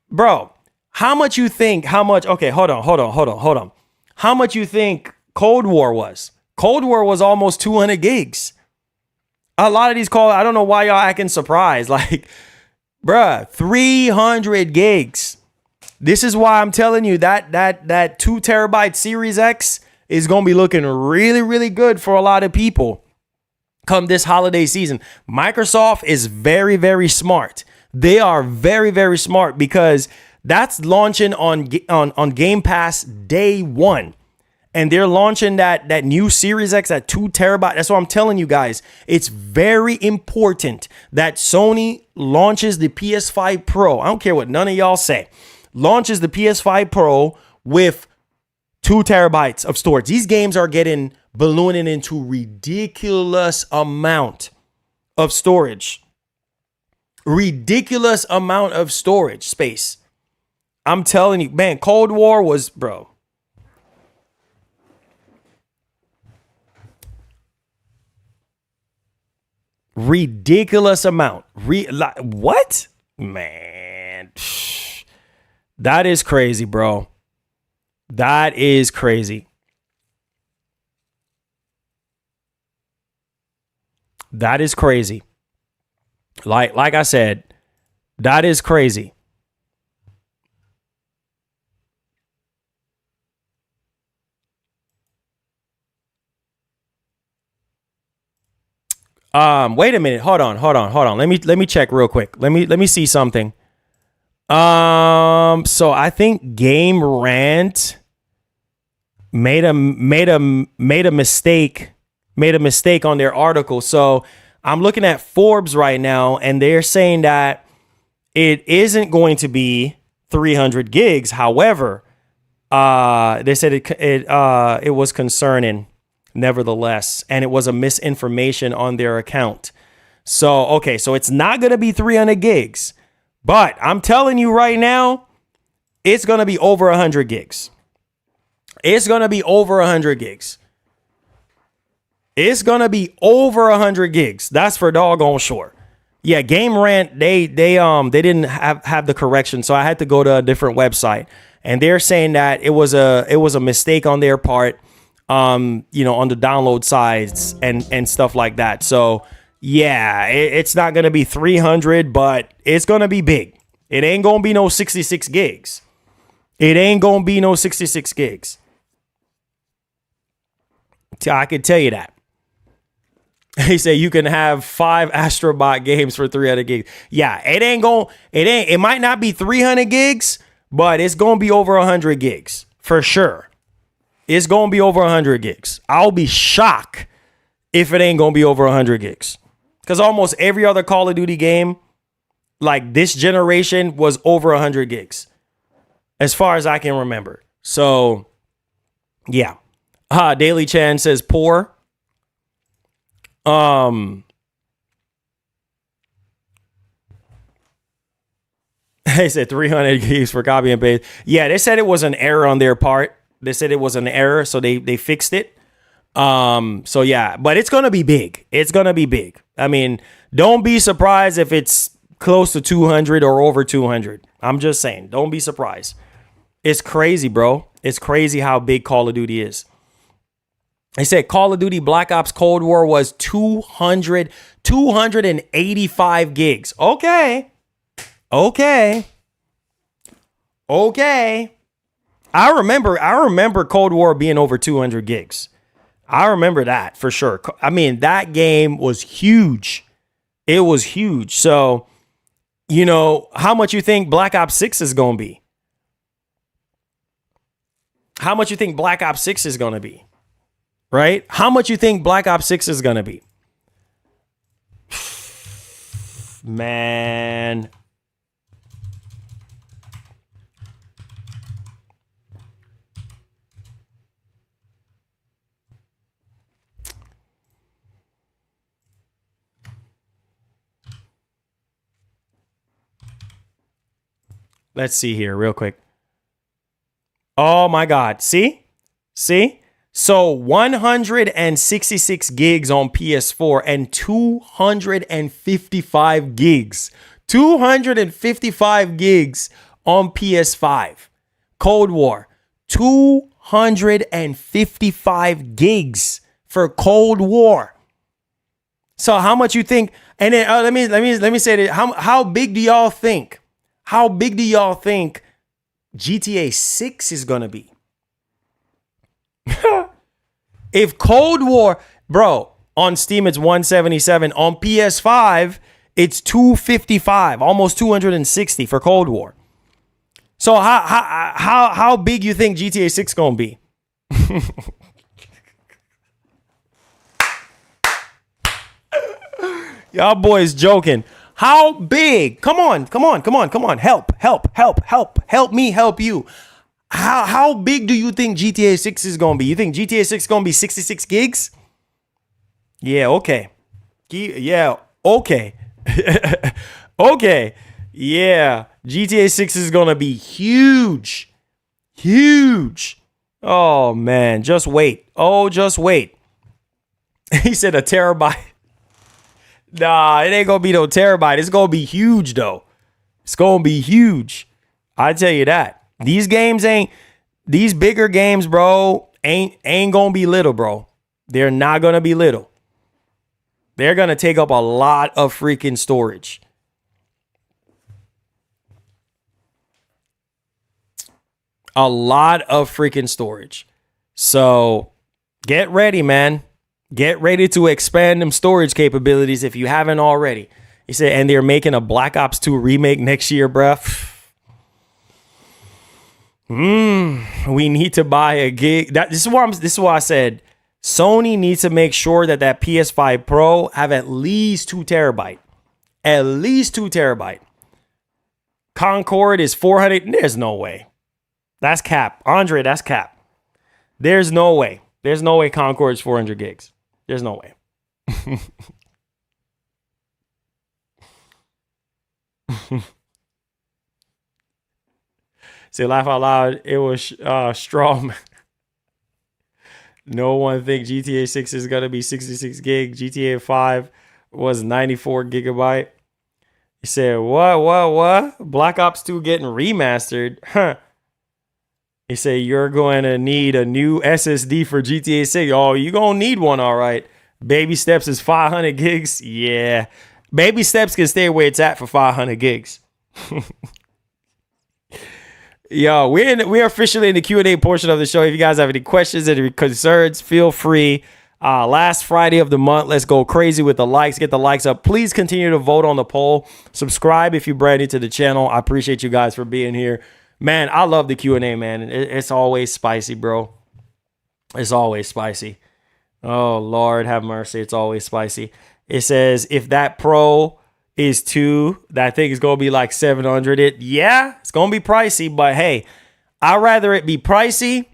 Bro, okay, hold on. How much you think Cold War was? Cold War was almost 200 gigs. A lot of these I don't know why y'all acting surprised. Like, bruh, 300 gigs. This is why I'm telling you that 2 terabyte Series X is going to be looking really, really good for a lot of people come this holiday season. Microsoft is very, very smart. They are very, very smart because that's launching on Game Pass day one. And they're launching that new Series X at 2 terabyte. That's what I'm telling you guys. It's very important that Sony launches the PS5 Pro. I don't care what none of y'all say. Launches the PS5 Pro with 2 terabytes of storage. These games are getting ballooning into ridiculous amount of storage. ridiculous amount of storage space. I'm telling you, man, Cold War was, bro. Ridiculous amount. What? Man. That is crazy, bro. That is crazy. That is crazy. Like I said, that is crazy. Wait a minute. Hold on. Let me check real quick. Let me see something. So I think Game Rant made a mistake on their article. So I'm looking at Forbes right now, and they're saying that it isn't going to be 300 gigs. However, they said it was concerning nevertheless, and it was a misinformation on their account. So, okay, so it's not going to be 300 gigs, but I'm telling you right now, it's going to be over 100 gigs. It's going to be over 100 gigs. It's going to be over 100 gigs. That's for doggone sure. Yeah, Game Rant, they didn't have the correction, so I had to go to a different website, and they're saying that it was a mistake on their part. On the download sides and stuff like that. So yeah, it's not going to be 300, but it's going to be big. It ain't going to be no 66 gigs. It ain't going to be no 66 gigs. I can tell you that. He said you can have 5 Astro Bot games for 300 gigs. Yeah, it might not be 300 gigs, but it's going to be over 100 gigs for sure. It's going to be over 100 gigs. I'll be shocked if it ain't going to be over 100 gigs. Because almost every other Call of Duty game, like this generation, was over 100 gigs. As far as I can remember. So, yeah. Daily Chan says poor. They said 300 gigs for copy and paste. Yeah, they said it was an error on their part. They said it was an error, so they fixed it. So yeah, but it's gonna be big. It's gonna be big. I mean, don't be surprised if it's close to 200 or over 200. I'm just saying, don't be surprised. It's crazy, bro. It's crazy how big Call of Duty is. They said Call of Duty Black Ops Cold War was 285 gigs. Okay. I remember Cold War being over 200 gigs. I remember that for sure. I mean, that game was huge. It was huge. So, how much you think Black Ops 6 is going to be? How much you think Black Ops 6 is going to be? Right? How much you think Black Ops 6 is going to be? Man. Let's see here real quick. Oh my God. See? So 166 gigs on PS4 and 255 gigs. 255 gigs on PS5. Cold War. 255 gigs for Cold War. So how much you think? And then let me say this. How big do y'all think? How big do y'all think GTA 6 is going to be? If Cold War, bro, on Steam it's 177, on PS5 it's 255, almost 260 for Cold War. So how big you think GTA 6 going to be? Y'all boys joking. How big? Come on. Help me help you. How big do you think GTA 6 is going to be? You think GTA 6 is going to be 66 gigs? Yeah, okay. Yeah, okay. Okay. Yeah. GTA 6 is going to be huge. Huge. Oh, man. Just wait. Oh, just wait. He said a terabyte. Nah, it ain't going to be no terabyte. It's going to be huge, though. It's going to be huge. I tell you that. These bigger games, bro, ain't going to be little, bro. They're not going to be little. They're going to take up a lot of freaking storage. A lot of freaking storage. So get ready, man. Get ready to expand them storage capabilities if you haven't already. He said, and they're making a Black Ops 2 remake next year, bruh. We need to buy a gig. This is why I said Sony needs to make sure that PS5 Pro have at least 2 terabyte. At least 2 terabyte. Concord is 400. There's no way. That's cap. Andre, that's cap. There's no way. There's no way Concord is 400 gigs. There's no way. Say laugh out loud. It was strong. No one think GTA 6 is gonna be 66 gig. GTA 5 was 94 gigabyte. He said, what? Black Ops 2 getting remastered. Huh. He said, you're going to need a new SSD for GTA 6. Oh, you're going to need one, all right. Baby Steps is 500 gigs. Yeah. Baby Steps can stay where it's at for 500 gigs. Yo, we're officially in the Q&A portion of the show. If you guys have any questions, any concerns, feel free. Last Friday of the month, let's go crazy with the likes. Get the likes up. Please continue to vote on the poll. Subscribe if you're brand new to the channel. I appreciate you guys for being here. Man, I love the Q&A, man. It's always spicy, bro. It's always spicy. Oh, Lord, have mercy. It's always spicy. It says, if that Pro is 2, that thing is going to be like 700. Yeah, it's going to be pricey, but hey, I'd rather it be pricey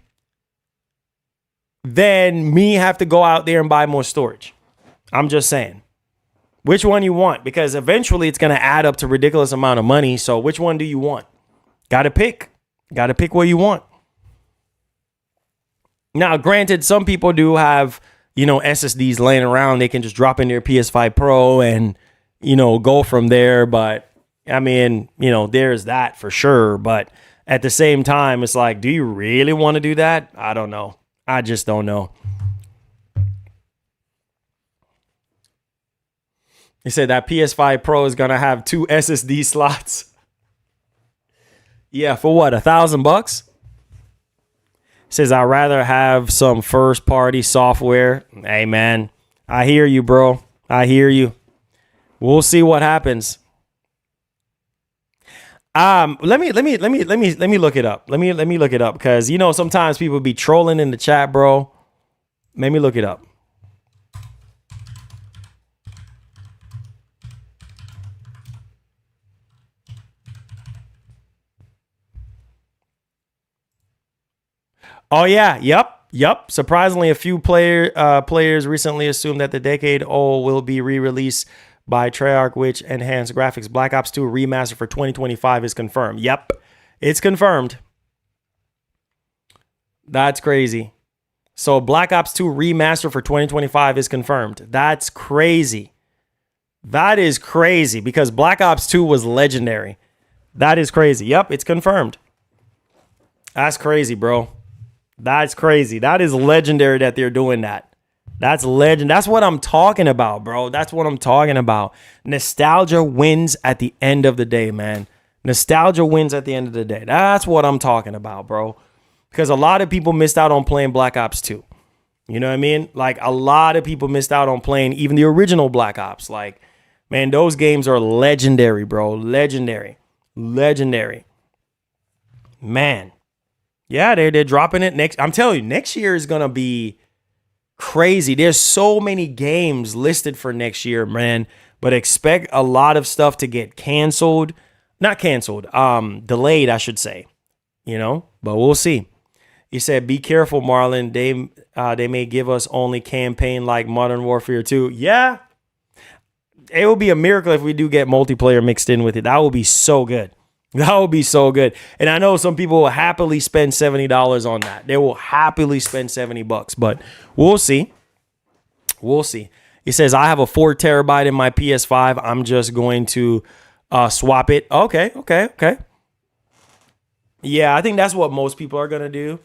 than me have to go out there and buy more storage. I'm just saying. Which one you want? Because eventually it's going to add up to a ridiculous amount of money. So which one do you want? Got to pick what you want. Now, granted, some people do have, SSDs laying around. They can just drop in their PS5 Pro and, go from there. But I mean, there's that for sure. But at the same time, it's like, do you really want to do that? I don't know. I just don't know. He said that PS5 Pro is going to have 2 SSD slots. Yeah, for what? $1,000? Says I'd rather have some first party software. Hey man, I hear you, bro. I hear you. We'll see what happens. Let me look it up. Let me look it up because sometimes people be trolling in the chat, bro. Let me look it up. Oh, yeah. Yep. Surprisingly, a few players recently assumed that the decade-old will be re-released by Treyarch, which enhanced graphics. Black Ops 2 remaster for 2025 is confirmed. Yep. It's confirmed. That's crazy. So Black Ops 2 remaster for 2025 is confirmed. That's crazy. That is crazy because Black Ops 2 was legendary. That is crazy. Yep, it's confirmed. That's crazy, bro. That's crazy. That is legendary that they're doing that. That's legend. That's what I'm talking about, bro. That's what I'm talking about. Nostalgia wins at the end of the day, man. Nostalgia wins at the end of the day. That's what I'm talking about, bro. Because a lot of people missed out on playing Black Ops 2. You know what I mean? Like, a lot of people missed out on playing even the original Black Ops. Like, man, those games are legendary, bro. Legendary. Man. Yeah, they're dropping it next. I'm telling you, next year is going to be crazy. There's so many games listed for next year, man. But expect a lot of stuff to get canceled. Not canceled, delayed, I should say. But we'll see. He said, be careful, Marlon. They may give us only campaign like Modern Warfare 2. Yeah. it would be a miracle if we do get multiplayer mixed in with it. That would be so good. That would be so good. And I know some people will happily spend $70 on that. They will happily spend $70, but we'll see. We'll see. He says, I have a 4 terabyte in my PS5. I'm just going to swap it. Okay. Yeah, I think that's what most people are going to do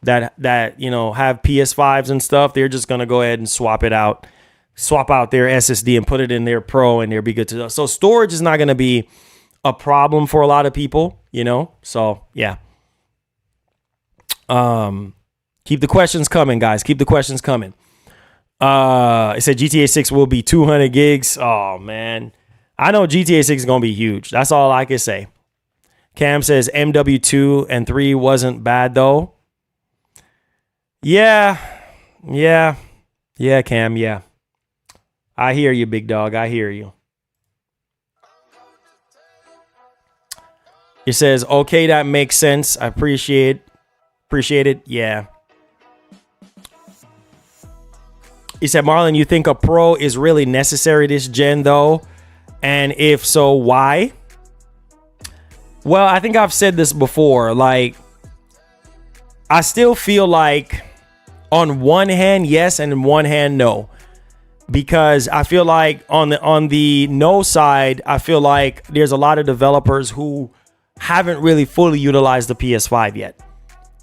that, you know, have PS5s and stuff. They're just going to go ahead and swap it out. Swap out their SSD and put it in their Pro and they'll be good to go. So storage is not going to be a problem for a lot of people, you know? So, yeah. Keep the questions coming, guys. Keep the questions coming. It said GTA 6 will be 200 gigs. Oh, man. I know GTA 6 is going to be huge. That's all I can say. Cam says MW2 and 3 wasn't bad, though. Yeah, Cam, yeah. I hear you, big dog. I hear you. It says, okay, that makes sense. I appreciate it. Yeah. He said, Marlon, you think a Pro is really necessary this gen, though? And if so, why? Well, I think I've said this before. Like, I still feel like on one hand, yes, and on one hand, no. Because I feel like on the no side, I feel like there's a lot of developers who haven't really fully utilized the PS5 yet,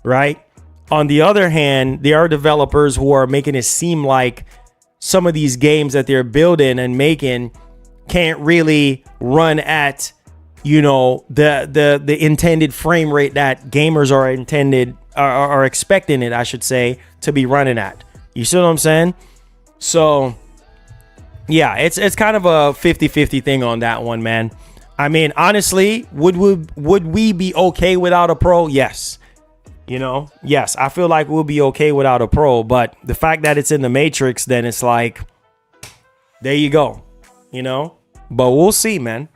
right? On the other hand, there are developers who are making it seem like some of these games that they're building and making can't really run at, you know, the intended frame rate that gamers are expecting it, I should say, to be running at. You see what I'm saying? So, yeah, it's kind of a 50-50 thing on that one, man. I mean, honestly, would we be okay without a Pro? Yes. You know, yes, I feel like we'll be okay without a Pro, but the fact that it's in the Matrix, then it's like, there you go, you know, but we'll see, man.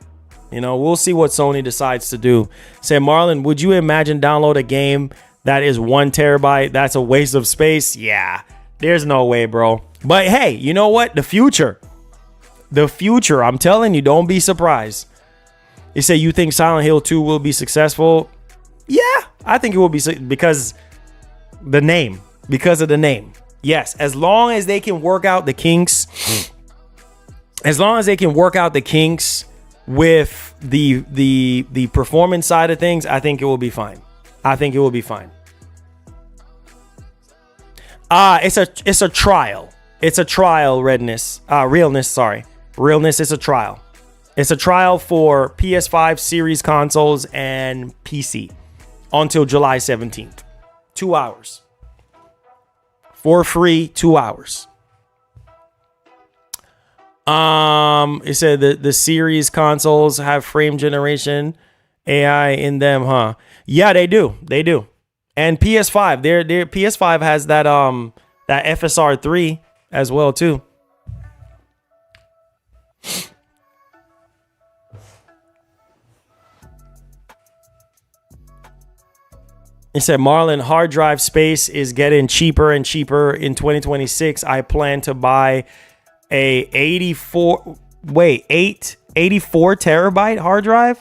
You know, we'll see what Sony decides to do. Say, Marlon, would you imagine download a game that is 1 terabyte? That's a waste of space. Yeah, there's no way, bro. But hey, you know what? The future, I'm telling you, don't be surprised. You say you think Silent Hill 2 will be successful? Yeah, I think it will be because of the name. Yes, as long as they can work out the kinks, with the performance side of things, I think it will be fine. It's a trial. It's a trial, realness. Realness is a trial. It's a trial for PS5 series consoles and PC until July 17th. 2 hours. For free, 2 hours. It said the series consoles have frame generation AI in them, huh? Yeah, they do. And PS5, their PS5 has that FSR3 as well too. It said, Marlon, hard drive space is getting cheaper and cheaper. In 2026, I plan to buy a 84 terabyte hard drive.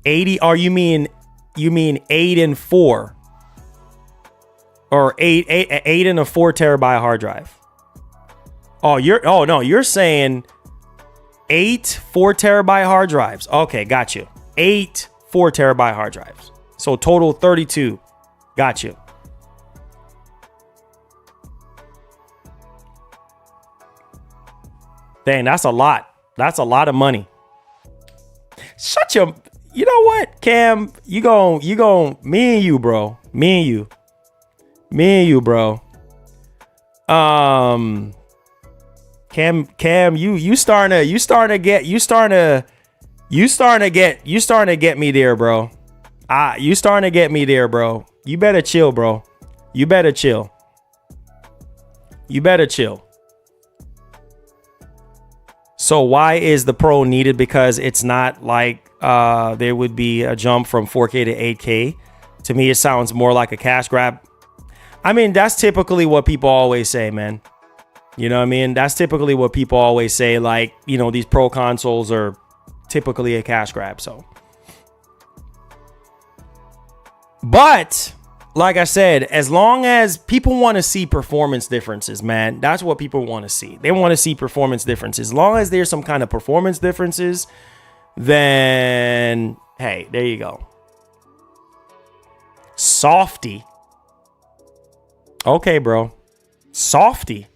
80? Or you mean 8 and 4? Or 8 and a 4 terabyte hard drive? You're saying 8 4 terabyte hard drives. Okay, got you. 8 4 terabyte hard drives. So total 32. Got you. Dang, that's a lot. That's a lot of money. You know what, Cam? You gon' me and you, bro. Me and you, bro. Cam, you starting to get me there, bro. You starting to get me there, bro. You better chill, bro. You better chill. So why is the Pro needed? Because it's not like there would be a jump from 4K to 8K. To me, it sounds more like a cash grab. I mean, that's typically what people always say, man. You know what I mean? That's typically what people always say. Like, you know, these pro consoles are typically a cash grab. So, but like I said, as long as people want to see performance differences, man, that's what people want to see. They want to see performance differences. As long as there's some kind of performance differences, then hey, there you go. Softy. Okay, bro. Softy.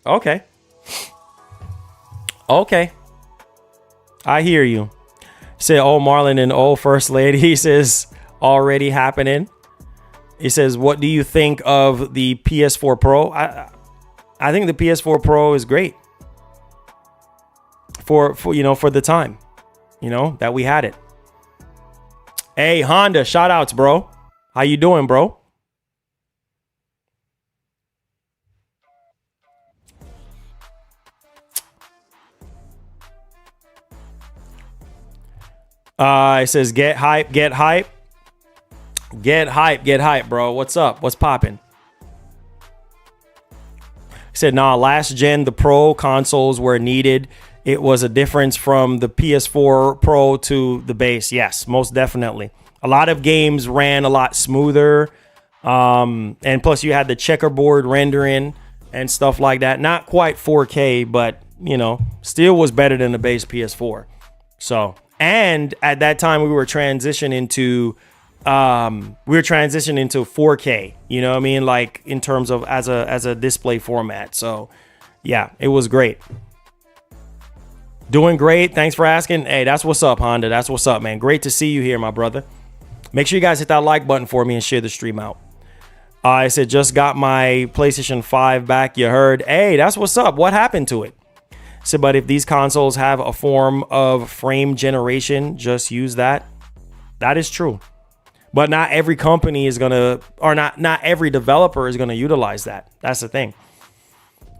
Okay. Okay. I hear you. Say, oh, Marlon and oh, First Lady. He says, already happening. He says, what do you think of the PS4 Pro? I think the PS4 Pro is great. For you know, for the time, you know, that we had it. Hey, Honda, shout outs, bro. How you doing, bro? It says, get hype, get hype. Get hype, get hype, bro. What's up? What's popping? He said, nah, last gen, the Pro consoles were needed. It was a difference from the PS4 Pro to the base. Yes, most definitely. A lot of games ran a lot smoother. And plus you had the checkerboard rendering and stuff like that. Not quite 4K, but, you know, still was better than the base PS4. So, and at that time we were transitioning to 4K, you know what I mean? Like in terms of as a display format. So yeah, it was great. Doing great. Thanks for asking. Hey, that's what's up, Honda. That's what's up, man. Great to see you here, my brother. Make sure you guys hit that like button for me and share the stream out. I said, just got my PlayStation 5 back. You heard. Hey, that's what's up. What happened to it? So, but if these consoles have a form of frame generation, just use that. That is true. But not every company is going to, or not every developer is going to utilize that. That's the thing.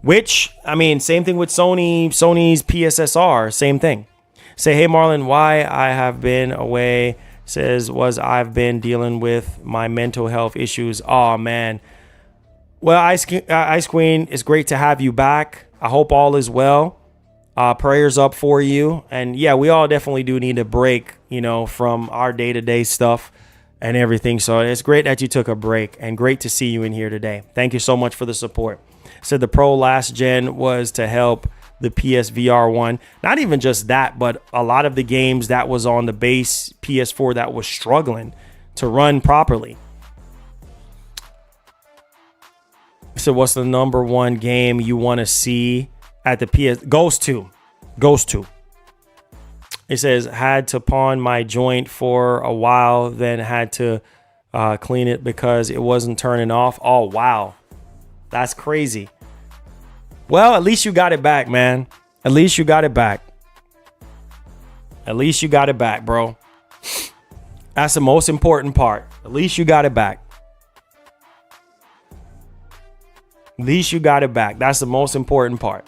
Which, I mean, same thing with Sony's PSSR, same thing. Say, hey, Marlon, why I have been away, says, I've been dealing with my mental health issues. Oh, man. Well, Ice Queen, it's great to have you back. I hope all is well. Prayers up for you. And yeah, we all definitely do need a break, you know, from our day-to-day stuff and everything. So it's great that you took a break and great to see you in here today. Thank you so much for the support. Said the Pro last gen was to help the PSVR 1. Not even just that, but a lot of the games that was on the base PS4 that was struggling to run properly. So what's the number one game you want to see at the PS? Ghost 2. It says, had to pawn my joint for a while, then had to clean it because it wasn't turning off. Oh, wow. That's crazy. Well, at least you got it back, man. At least you got it back. At least you got it back, bro. That's the most important part. At least you got it back. At least you got it back. That's the most important part.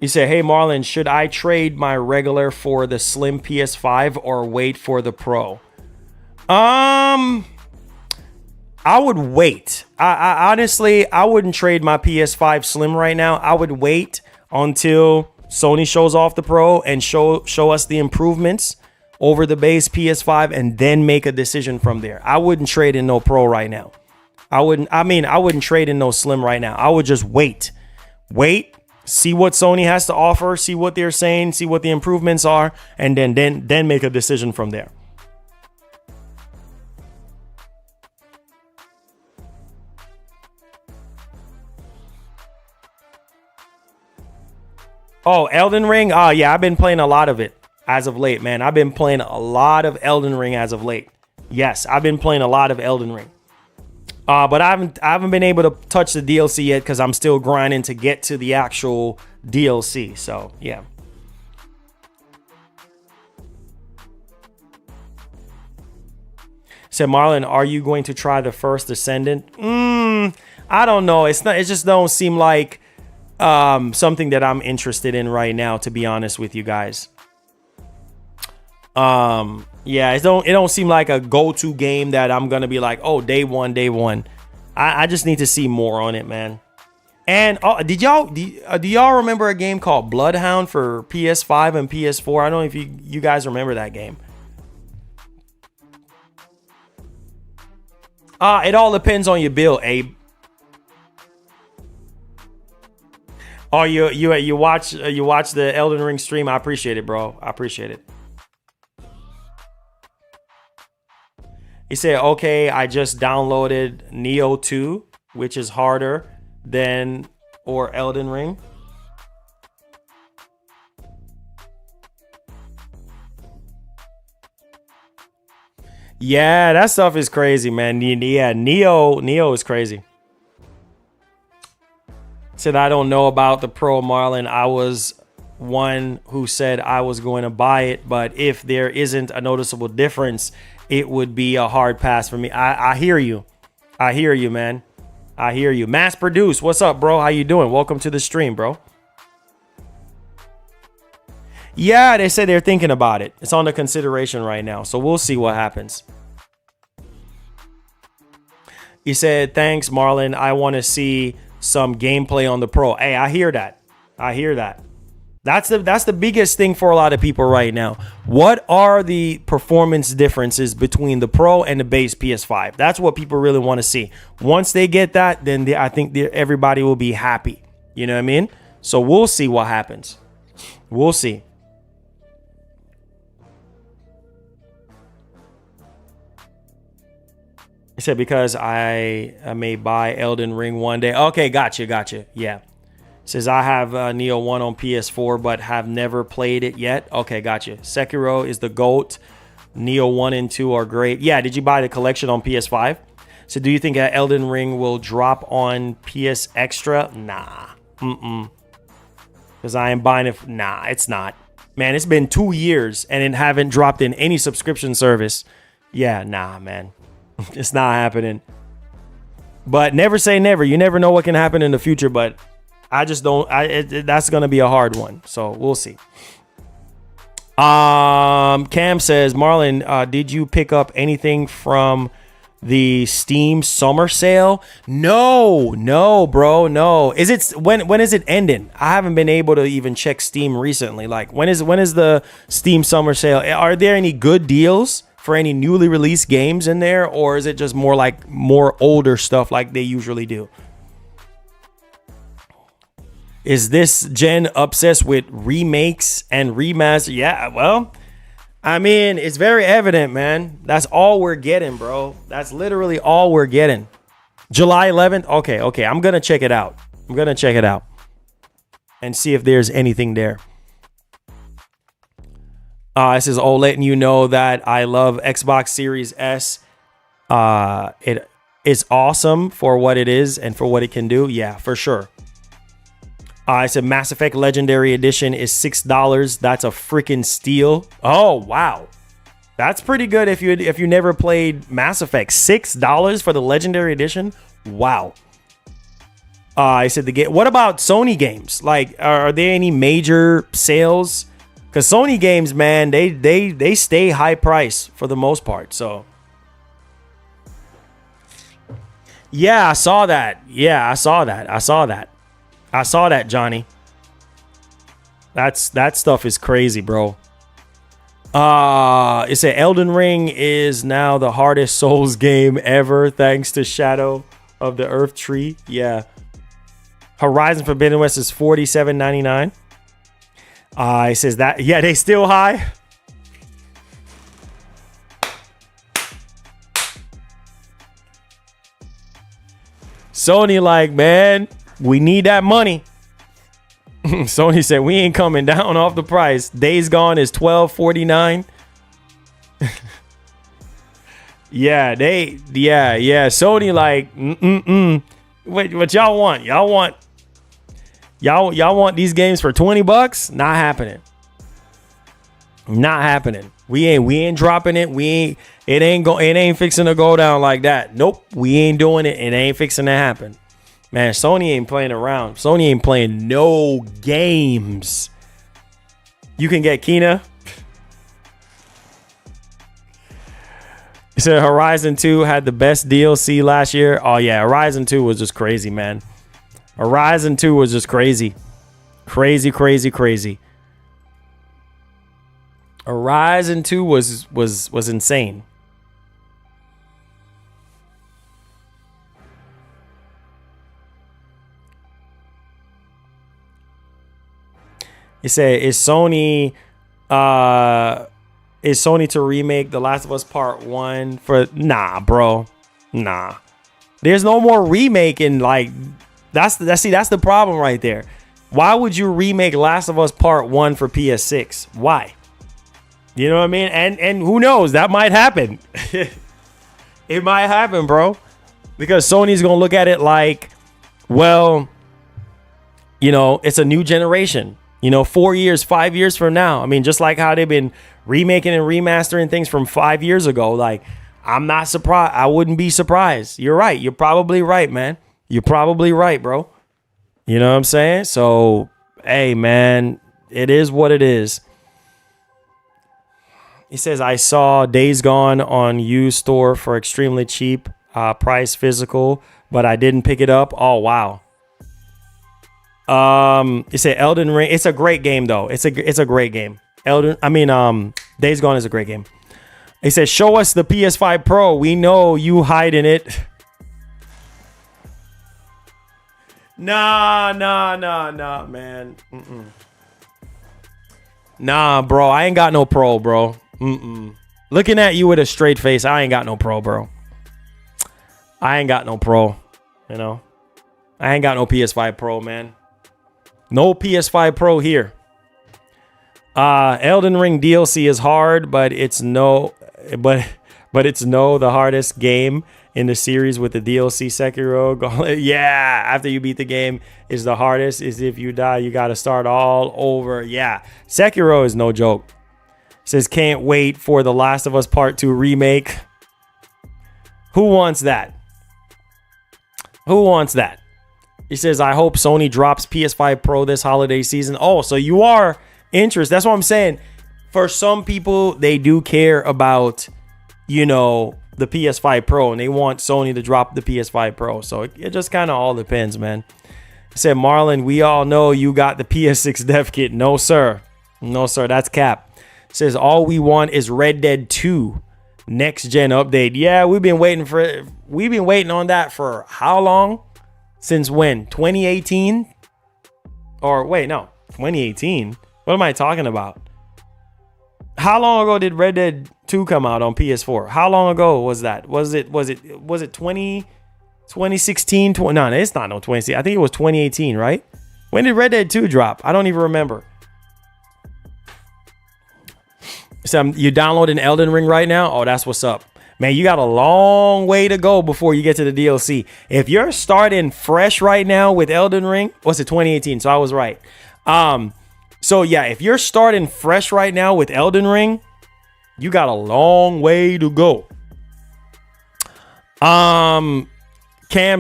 You say, hey, Marlon, should I trade my regular for the slim PS5 or wait for the Pro? I would wait. I honestly, I wouldn't trade my PS5 Slim right now. I would wait until Sony shows off the Pro and show us the improvements over the base PS5 and then make a decision from there. I wouldn't trade in no Pro right now. I wouldn't trade in no Slim right now. I would just wait, see what Sony has to offer, see what they're saying, see what the improvements are, and then make a decision from there. Oh, Elden Ring? Oh, yeah, I've been playing a lot of it as of late, man. I've been playing a lot of Elden Ring as of late. Yes, I've been playing a lot of Elden Ring. But I haven't been able to touch the DLC yet because I'm still grinding to get to the actual DLC. So, yeah. Said, Marlon, are you going to try the first Ascendant? I don't know. It just don't seem like something that I'm interested in right now, to be honest with you guys. Yeah, it don't seem like a go-to game that I'm gonna be like, oh, day one. I just need to see more on it, man. And do y'all remember a game called Bloodhound for PS5 and PS4? I don't know if you guys remember that game. It all depends on your bill, Abe. Oh, you watch the Elden Ring stream. I appreciate it, bro. I appreciate it. He said, okay, I just downloaded Neo 2, which is harder than or Elden Ring. Yeah, that stuff is crazy, man. Yeah, Neo is crazy. Said, I don't know about the Pro, Marlon. I was one who said I was going to buy it, but if there isn't a noticeable difference, it would be a hard pass for me. I hear you. I hear you, man. I hear you. Mass Produce, what's up, bro? How you doing? Welcome to the stream, bro. Yeah, they said they're thinking about it. It's on the consideration right now, so we'll see what happens. He said, thanks, Marlon. I want to see some gameplay on the Pro. Hey, I hear that. I hear that. That's the biggest thing for a lot of people right now. What are the performance differences between the Pro and the base PS5? That's what people really want to see. Once they get that, then I think everybody will be happy. You know what I mean? So we'll see what happens. We'll see. He said, because I may buy Elden Ring one day. Okay, gotcha. Yeah. Says, I have Neo 1 on PS4, but have never played it yet. Okay, gotcha. Sekiro is the GOAT. Neo 1 and 2 are great. Yeah, did you buy the collection on PS5? So do you think Elden Ring will drop on PS Extra? Nah. Because I am buying it. Nah, it's not. Man, it's been 2 years and it haven't dropped in any subscription service. Yeah, nah, man. It's not happening. But never say never. You never know what can happen in the future, but I just don't. That's going to be a hard one. So we'll see. Cam says, Marlon, did you pick up anything from the Steam summer sale? No, bro. No. Is it when is it ending? I haven't been able to even check Steam recently. Like when is the Steam summer sale? Are there any good deals for any newly released games in there, or is it just more older stuff like they usually do? Is this gen obsessed with remakes and remasters? Yeah, well, I mean, it's very evident, man. That's all we're getting, bro. That's literally all we're getting. July 11th? Okay. I'm going to check it out. And see if there's anything there. This is letting you know that I love Xbox Series S. It is awesome for what it is and for what it can do. Yeah, for sure. I said Mass Effect Legendary Edition is $6. That's a freaking steal. Oh, wow. That's pretty good if you never played Mass Effect. $6 for the Legendary Edition? Wow. I said the game. What about Sony games? Like, are there any major sales? Because Sony games, man, they stay high price for the most part. So, yeah, I saw that. I saw that, Johnny. That stuff is crazy, bro. It said Elden Ring is now the hardest Souls game ever, thanks to Shadow of the Earth Tree. Yeah. Horizon Forbidden West is $47.99. It says that, yeah, they still high. Sony like, man, we need that money. Sony said we ain't coming down off the price. Days Gone is $12.49. Yeah, Sony like, Wait, what y'all want? Y'all want these games for $20? Not happening. We ain't dropping it. It ain't fixing to go down like that. Nope. We ain't doing it. It ain't fixing to happen. Man, Sony ain't playing around. Sony ain't playing no games. You can get Kina. He said Horizon 2 had the best DLC last year. Oh, yeah. Horizon 2 was just crazy, man. Horizon 2 was just crazy. Crazy, crazy, crazy. Horizon 2 was insane. He said, is Sony to remake The Last of Us Part 1 for... Nah, bro. Nah. There's no more remaking. Like, that's the problem right there. Why would you remake Last of Us Part 1 for PS6? Why? You know what I mean? And who knows? That might happen. It might happen, bro. Because Sony's going to look at it like, well, you know, it's a new generation. You know, 4 years, 5 years from now. I mean, just like how they've been remaking and remastering things from 5 years ago. Like, I'm not surprised. I wouldn't be surprised. You're right. You're probably right, man. You're probably right, bro. You know what I'm saying? So, hey, man, it is what it is. He says, I saw Days Gone on used store for extremely cheap price physical, but I didn't pick it up. Oh, wow. He said Elden Ring. It's a great game, though. It's a great game. Days Gone is a great game. He said, show us the PS5 Pro. We know you hiding it. Nah, man. Mm-mm. Nah, bro. I ain't got no Pro, bro. Mm-mm. Looking at you with a straight face, I ain't got no Pro, bro. I ain't got no Pro, you know. I ain't got no PS5 Pro, man. No PS5 Pro here. Elden Ring DLC is hard, but it's the hardest game in the series with the DLC. Sekiro. Yeah, after you beat the game is the hardest. Is if you die, you got to start all over. Yeah, Sekiro is no joke. Says can't wait for The Last of Us Part 2 remake. Who wants that? Who wants that? He says, I hope Sony drops PS5 Pro this holiday season. Oh, so you are interested. That's what I'm saying. For some people, they do care about, you know, the PS5 Pro, and they want Sony to drop the PS5 Pro. So it just kind of all depends, man. He said, Marlon, we all know you got the PS6 dev kit. No, sir. No, sir. That's cap. He says, all we want is Red Dead 2 next gen update. Yeah, we've been waiting on that for how long? Since when? 2018? Or wait, no, 2018. What am I talking about? How long ago did Red Dead 2 come out on PS4? How long ago was that? Was it 2016? No, it's not no 2016. I think it was 2018, right? When did Red Dead 2 drop? I don't even remember. So you downloading Elden Ring right now? Oh, that's what's up. Man, you got a long way to go before you get to the DLC. If you're starting fresh right now with Elden Ring, what's it, 2018? So I was right. So yeah, if you're starting fresh right now with Elden Ring, you got a long way to go. Cam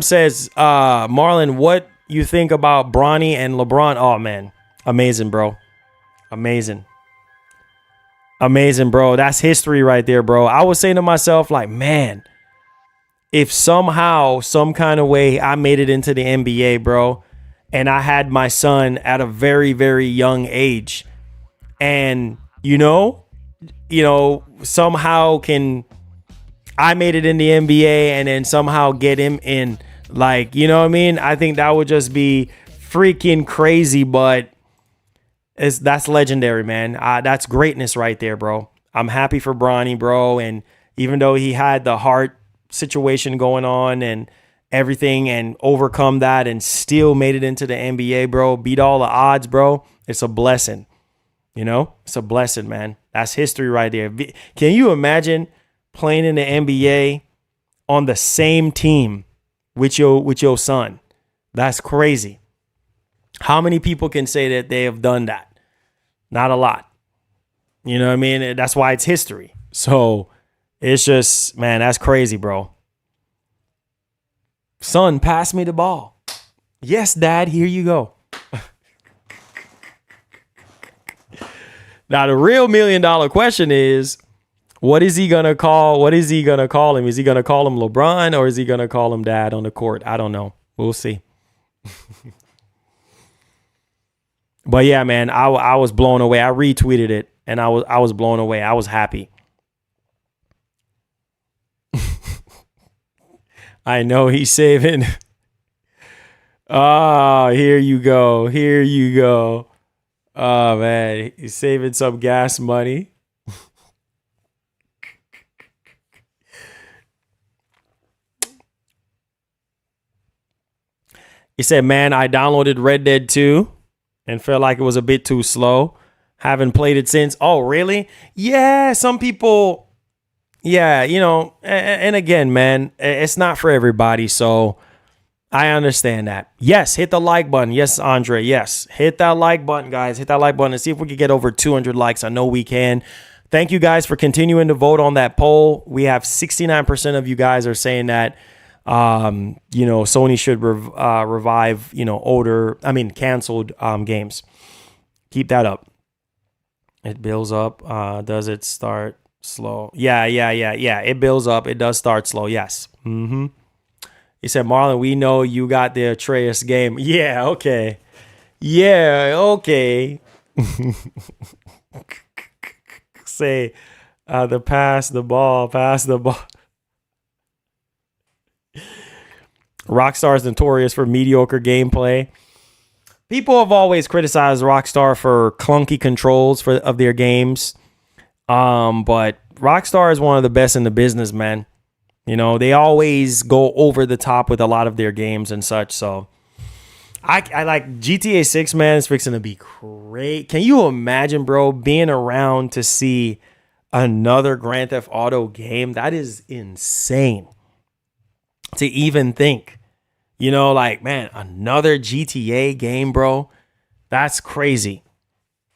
says, Marlon, what you think about Bronny and LeBron? Oh man, amazing, bro. Amazing, bro. That's history right there, bro. I was saying to myself, like, man, if somehow, some kind of way I made it into the NBA, bro, and I had my son at a very, very young age, and, you know, somehow I made it in the NBA and then somehow get him in, like, you know what I mean? I think that would just be freaking crazy, but that's legendary, man. That's greatness right there, bro. I'm happy for Bronny, bro. And even though he had the heart situation going on and everything and overcome that and still made it into the NBA, bro, beat all the odds, bro, it's a blessing. You know, it's a blessing, man. That's history right there. Can you imagine playing in the NBA on the same team with your son? That's crazy. How many people can say that they have done that? Not a lot. You know what I mean? That's why it's history. So it's just, man, that's crazy, bro. Son, pass me the ball. Yes, Dad, here you go. Now, the real $1 million question is, What is he gonna call? What is he gonna call him? Is he gonna call him LeBron or is he gonna call him dad on the court? I don't know. We'll see. But yeah, man, I was blown away. I retweeted it and I was blown away. I was happy. I know he's saving. Oh, here you go. Here you go. Oh man, he's saving some gas money. He said, man, I downloaded Red Dead 2 and felt like it was a bit too slow. Haven't played it since. Oh, really? Yeah, some people, yeah, you know, and again, man, it's not for everybody. So I understand that. Yes, hit the like button. Yes, Andre. Yes, hit that like button, guys. Hit that like button and see if we can get over 200 likes. I know we can. Thank you guys for continuing to vote on that poll. We have 69% of you guys are saying that, you know, Sony should revive, you know, canceled games. Keep that up. It builds up. Does it start slow? Yeah. It builds up. It does start slow. Yes. Mm-hmm. He said, Marlon, we know you got the Atreus game. Yeah, okay. Yeah, okay. Say, pass the ball. Rockstar is notorious for mediocre gameplay. People have always criticized Rockstar for clunky controls of their games. But Rockstar is one of the best in the business, man. You know, they always go over the top with a lot of their games and such. So I like GTA 6, man. It's fixing to be great. Can you imagine, bro, being around to see another Grand Theft Auto game? That is insane to even think. You know, like, man, another GTA game, bro. That's crazy.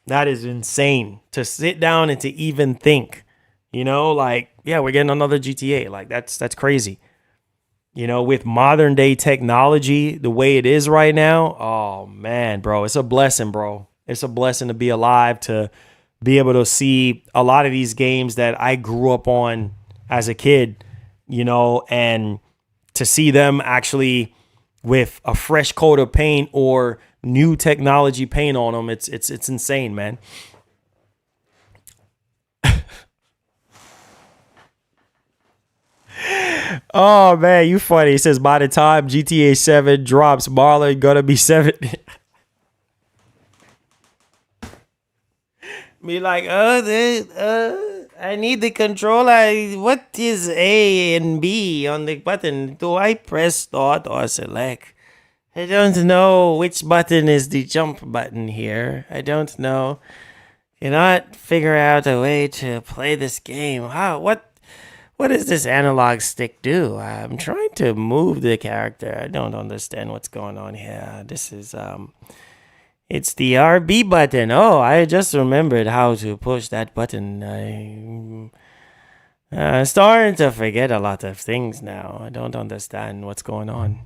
That is insane to sit down and to even think. You know, like, yeah, we're getting another GTA. Like, that's crazy. You know, with modern day technology, the way it is right now, oh man, bro, it's a blessing, bro. It's a blessing to be alive, to be able to see a lot of these games that I grew up on as a kid, you know, and to see them actually with a fresh coat of paint or new technology paint on them. It's insane, man. Oh man, you funny. He says by the time GTA 7 drops, Marlon gonna be 70. Be like, I need the controller. What is A and B on the button? Do I press start or select? I don't know which button is the jump button here. I don't know. Cannot figure out a way to play this game. What does this analog stick do? I'm trying to move the character. I don't understand what's going on here. This is, it's the RB button. Oh, I just remembered how to push that button. I'm starting to forget a lot of things now. I don't understand what's going on.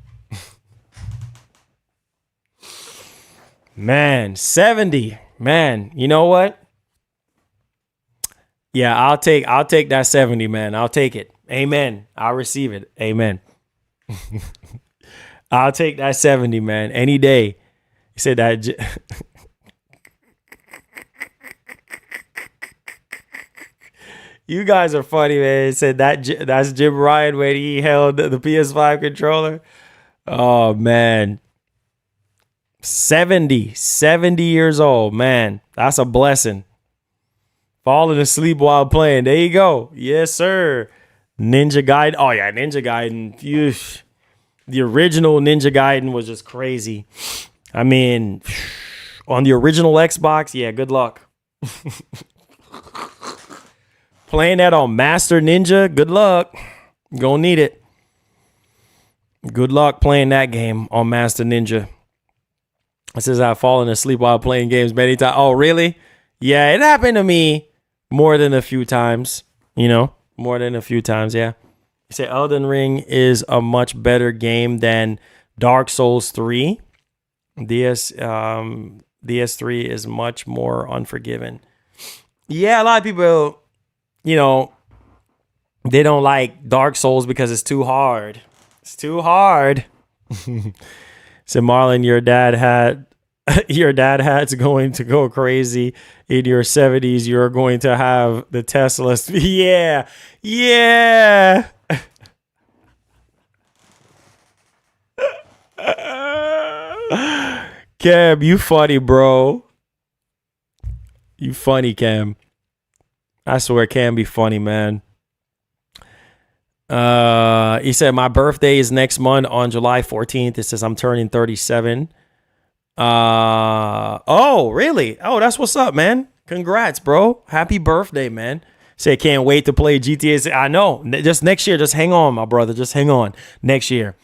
Man, 70. Man, you know what? Yeah, I'll take that 70, man. I'll take it. Amen. I'll receive it. Amen. I'll take that 70, man. Any day. He said that. You guys are funny, man. He said that's Jim Ryan when he held the PS5 controller. Oh, man. 70 years old, man. That's a blessing. Falling asleep while playing. There you go. Yes, sir. Ninja Gaiden. Oh, yeah, Ninja Gaiden. Phew. The original Ninja Gaiden was just crazy. I mean, on the original Xbox, yeah, good luck. Playing that on Master Ninja, good luck. Gonna need it. Good luck playing that game on Master Ninja. It says I've fallen asleep while playing games many times. Oh, really? Yeah, it happened to me more than a few times. You know, more than a few times, yeah. You say Elden Ring is a much better game than Dark Souls 3. DS3 is much more unforgiving. Yeah, a lot of people, you know, They don't like Dark Souls because it's too hard. It's too hard. So Marlon, your dad had's going to go crazy in your 70s. You're going to have the Tesla. Yeah. Yeah. Cam, you funny, bro. You funny, Cam. I swear Cam be funny, man. He said my birthday is next month on July 14th. It says I'm turning 37. Oh, really? Oh, that's what's up, man. Congrats, bro. Happy birthday, man. Say can't wait to play GTA. I know. Just next year. Just hang on, my brother. Just hang on. Next year.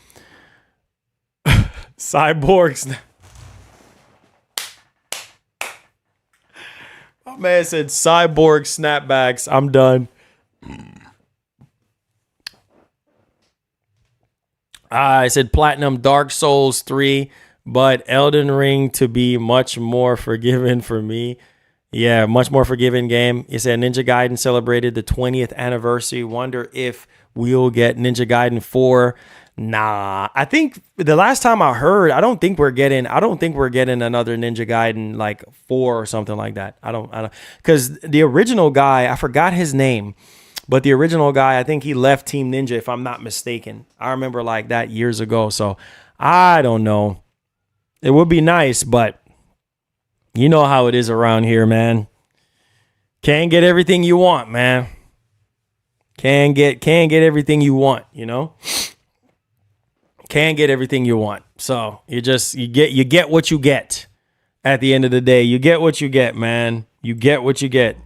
Cyborgs. My man said cyborg snapbacks. I'm done. I said Platinum Dark Souls 3, but Elden Ring to be much more forgiven for me. Yeah, much more forgiving game. He said Ninja Gaiden celebrated the 20th anniversary. Wonder if we'll get Ninja Gaiden 4. Nah, I think the last time I heard, I don't think we're getting another Ninja Gaiden like 4 or something like that. I don't, because the original guy, I forgot his name. But the original guy, I think he left Team Ninja, if I'm not mistaken. I remember like that years ago. So I don't know. It would be nice, but you know how it is around here, man. Can't get everything you want, man. Can't get everything you want, you know? Can't get everything you want. So you get what you get at the end of the day. You get what you get, man. You get what you get.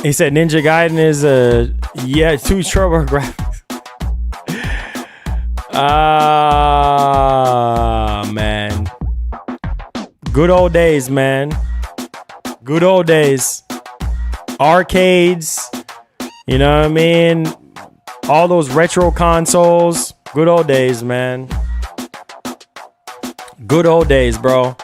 He said Ninja Gaiden is too turbo graphics. Man. Good old days, man. Good old days. Arcades. You know what I mean? All those retro consoles. Good old days, man. Good old days, bro.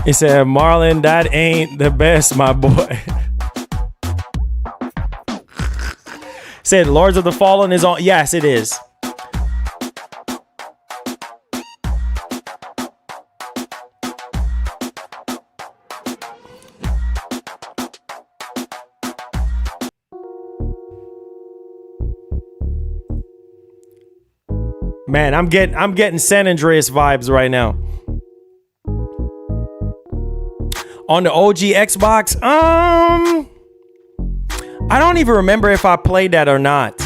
He said, Marlon, that ain't the best, my boy. Said, Lords of the Fallen is on. Yes, it is. Man, I'm getting San Andreas vibes right now. On the OG Xbox, I don't even remember if I played that or not.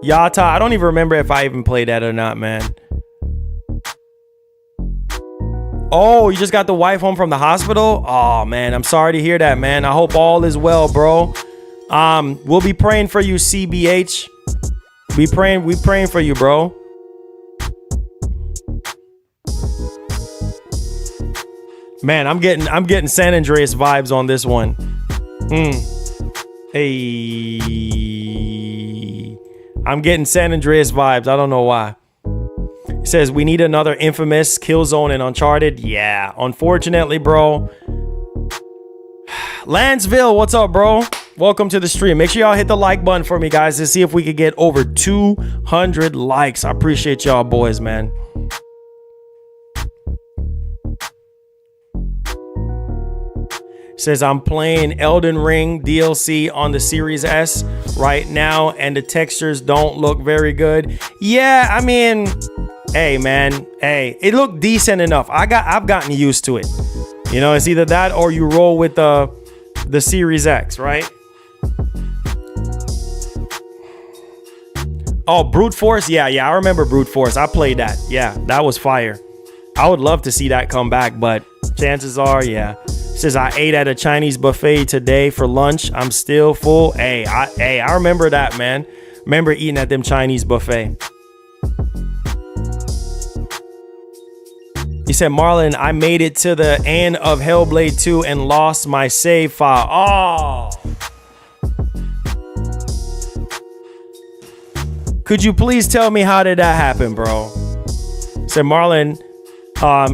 Yata, I don't even remember if I even played that or not, man. Oh, you just got the wife home from the hospital? Oh, man, I'm sorry to hear that, man. I hope all is well, bro. We'll be praying for you, CBH. We praying for you, bro. Man, I'm getting San Andreas vibes on this one. Hey, I'm getting San Andreas vibes. I don't know why. It says we need another Infamous, Killzone, and Uncharted. Yeah, unfortunately, bro. Lansville, what's up, bro? Welcome to the stream. Make sure y'all hit the like button for me, guys, to see if we could get over 200 likes. I appreciate y'all, boys, man. Says I'm playing Elden Ring DLC on the Series S right now, and the textures don't look very good. Yeah, I mean, hey man, hey, it looked decent enough. I've gotten used to it. You know, it's either that or you roll with the Series X, right? Oh, Brute Force? Yeah, I remember Brute Force. I played that. Yeah, that was fire. I would love to see that come back, but chances are, yeah. Says I ate at a Chinese buffet today for lunch. I'm still full. Hey, I remember that, man. Remember eating at them Chinese buffet. He said, Marlon, I made it to the end of Hellblade 2 and lost my save file. Oh. Could you please tell me how did that happen, bro? Said Marlon,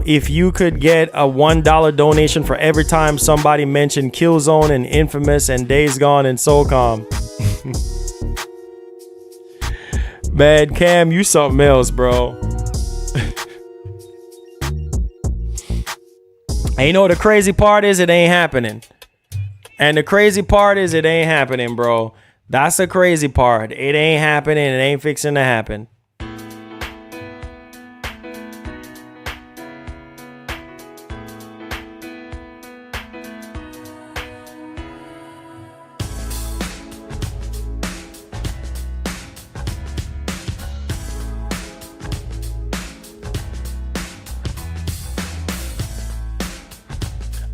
if you could get a $1 donation for every time somebody mentioned Killzone and Infamous and Days Gone and SOCOM. Man, Cam, you something else, bro. And you know what the crazy part is? It ain't happening. And the crazy part is it ain't happening, bro. That's the crazy part. It ain't happening. It ain't fixing to happen.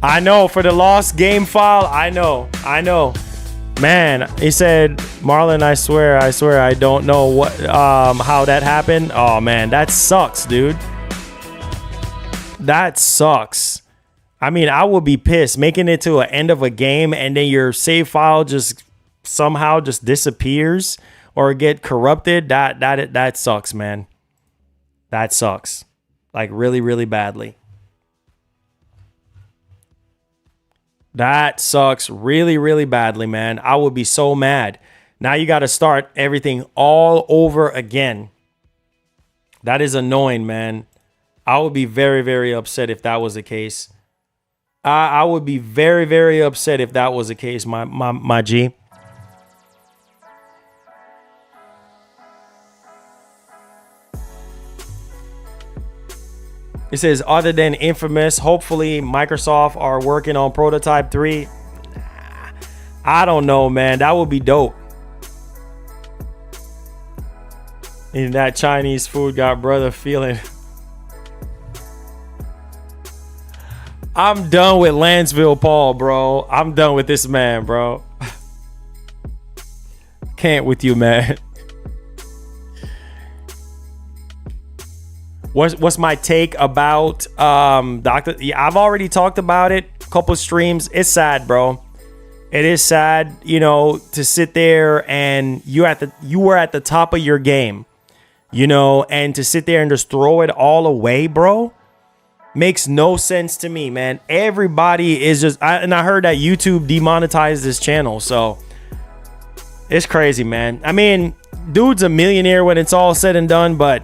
I know, for the lost game file. I know. Man, he said, Marlon, I swear, I don't know what how that happened. Oh man, that sucks, dude. That sucks. I mean, I would be pissed making it to an end of a game and then your save file just somehow just disappears or get corrupted. That sucks, man. That sucks. Like really, really badly. That sucks really, really badly, man. I would be so mad. Now you got to start everything all over again. That is annoying, man. I would be very, very upset if that was the case. I would be very, very upset if that was the case, my G. It says, other than Infamous, hopefully Microsoft are working on Prototype 3. I don't know, man. That would be dope. And that Chinese food got brother feeling. I'm done with Lansville Paul, bro. I'm done with this man, bro. Can't with you, man. What's my take about Doctor? Yeah, I've already talked about it. A couple streams. It's sad, bro. It is sad, you know, to sit there and you were at the top of your game, you know, and to sit there and just throw it all away, bro, makes no sense to me, man. Everybody is just, and I heard that YouTube demonetized this channel, so it's crazy, man. I mean, dude's a millionaire when it's all said and done, but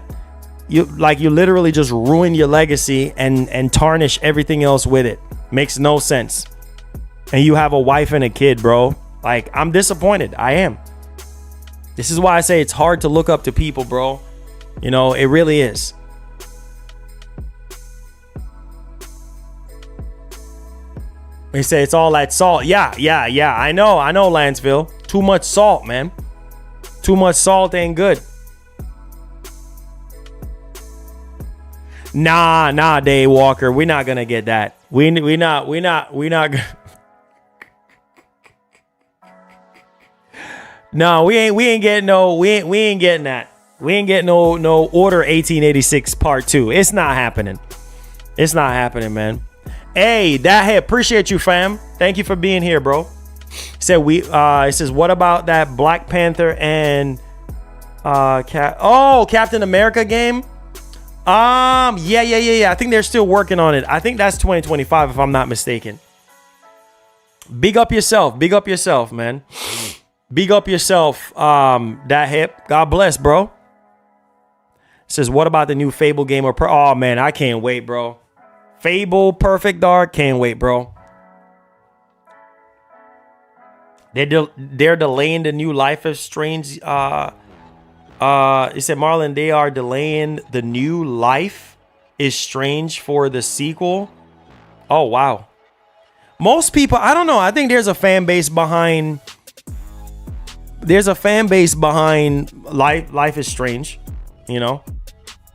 you literally just ruin your legacy and tarnish everything else with it. Makes no sense. And you have a wife and a kid, bro. Like, I'm disappointed. I am. This is why I say it's hard to look up to people, bro. You know, it really is. They say it's all that salt. Yeah. I know, Lansville. Too much salt, man. Too much salt ain't good. Nah, Dave Walker. We're not gonna get that. We not. No, we ain't getting no. We ain't getting that. We ain't getting no Order 1886 Part 2. It's not happening. It's not happening, man. Hey, appreciate you, fam. Thank you for being here, bro. It says what about that Black Panther and Captain America game? Yeah. I think they're still working on it. I think that's 2025 if I'm not mistaken. Big up yourself, man. Big up yourself. That hip. God bless, bro. It says, what about the new Fable game? Oh man, I can't wait, bro. Fable Perfect Dark, can't wait, bro. They're delaying the new Life is Strange. It said, Marlon, they are delaying the new Life is Strange for the sequel. Oh wow. most people, I don't know. I think there's a fan base behind. There's a fan base behind Life is Strange. You know,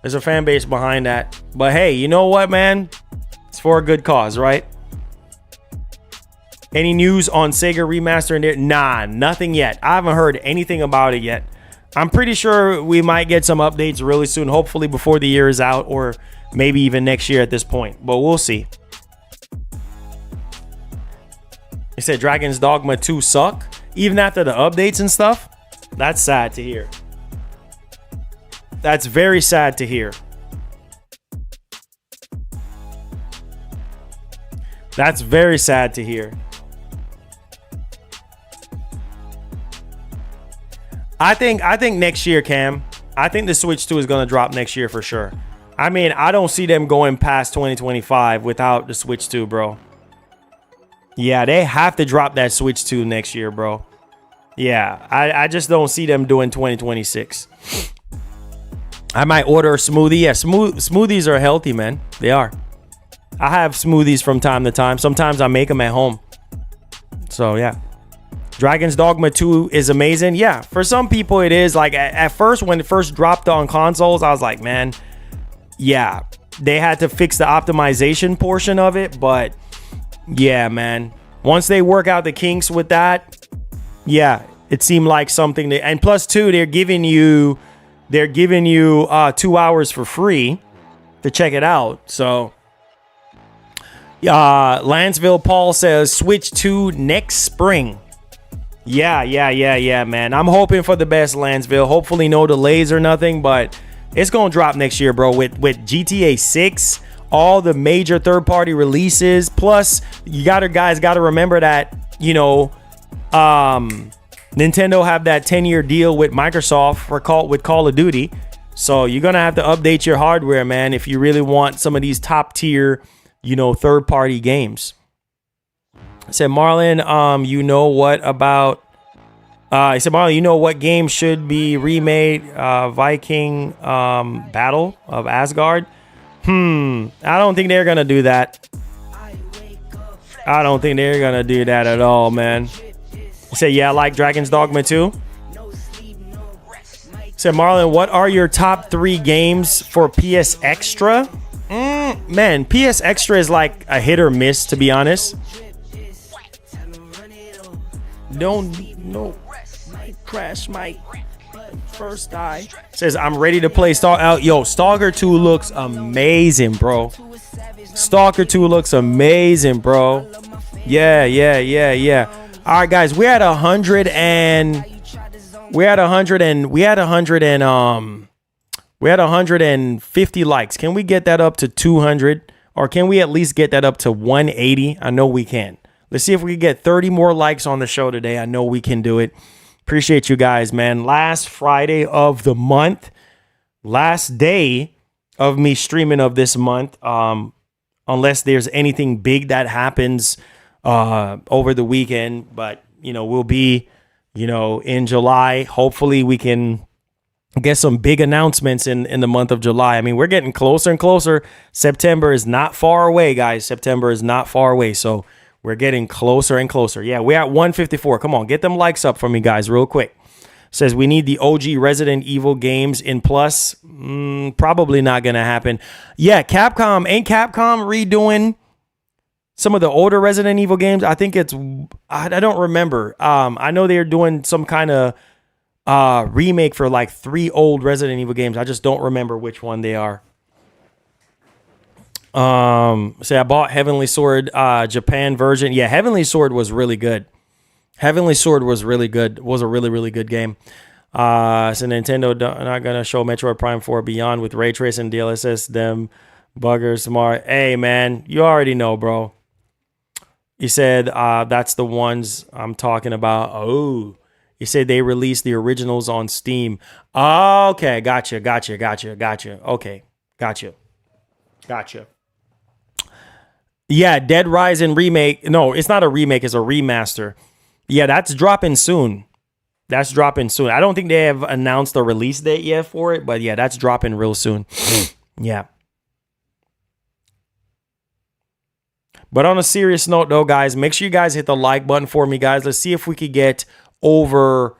there's a fan base behind that. But hey, you know what, man? It's for a good cause, right? Any news on Sega remastering it? Nah, nothing yet. I haven't heard anything about it yet. I'm pretty sure we might get some updates really soon, hopefully before the year is out, or maybe even next year at this point, but we'll see. They said Dragon's Dogma 2 suck, even after the updates and stuff. That's sad to hear. That's very sad to hear. That's very sad to hear. I think next year, Cam. I think the Switch 2 is going to drop next year for sure. I mean, I don't see them going past 2025 without the Switch 2, bro. Yeah, they have to drop that Switch 2 next year, bro. Yeah, I just don't see them doing 2026. I might order a smoothie. Yeah, smoothies are healthy, man. They are. I have smoothies from time to time. Sometimes I make them at home. So, yeah. Dragon's Dogma 2 is amazing. Yeah, for some people it is. Like at first, when it first dropped on consoles, I was like, man, yeah, they had to fix the optimization portion of it. But yeah, man, once they work out the kinks with that, yeah, it seemed like something that, and plus two, they're giving you 2 hours for free to check it out. So Lansville Paul says Switch 2 next spring. Yeah, man. I'm hoping for the best, Lansville. Hopefully no delays or nothing, but it's going to drop next year, bro. With GTA 6, all the major third-party releases. Plus, you guys got to remember that, you know, Nintendo have that 10-year deal with Microsoft with Call of Duty. So you're going to have to update your hardware, man, if you really want some of these top-tier, you know, third-party games. I said, Marlon, you know what about... I said, Marlon, you know what game should be remade? Viking Battle of Asgard? I don't think they're going to do that. I don't think they're going to do that at all, man. I said, yeah, I like Dragon's Dogma 2. I said, Marlon, what are your top 3 games for PS Extra? Man, PS Extra is like a hit or miss, to be honest. No, crash my first die. Says I'm ready to play Stalker 2 looks amazing, bro. Stalker 2 looks amazing, bro. Yeah. All right, guys, we had 150 likes. Can we get that up to 200, or can we at least get that up to 180? I know we can. Let's see if we can get 30 more likes on the show today. I know we can do it. Appreciate you guys, man. Last Friday of the month, last day of me streaming of this month, unless there's anything big that happens over the weekend. But, you know, we'll be, you know, in July. Hopefully we can get some big announcements in the month of July. I mean, we're getting closer and closer. September is not far away, guys. September is not far away. So we're getting closer and closer. Yeah, we're at 154. Come on, get them likes up for me, guys, real quick. Says we need the OG Resident Evil games in Plus. Probably not going to happen. Yeah, Capcom. Ain't Capcom redoing some of the older Resident Evil games? I think it's... I don't remember. I know they're doing some kind of remake for like 3 old Resident Evil games. I just don't remember which one they are. Say I bought Heavenly Sword Japan version. Yeah, Heavenly Sword was really good. Heavenly Sword was really good. Was a really, really good game. So Nintendo not gonna show Metroid Prime 4 Beyond with ray tracing DLSS. Them buggers smart. Hey man, you already know, bro. He said that's the ones I'm talking about. Oh, he said they released the originals on Steam. Oh, okay, gotcha. Okay, gotcha. Yeah, Dead Rising remake. No, it's not a remake. It's a remaster. Yeah, that's dropping soon. I don't think they have announced the release date yet for it, but yeah, that's dropping real soon. Yeah. But on a serious note, though, guys, make sure you guys hit the like button for me, guys. Let's see if we could get over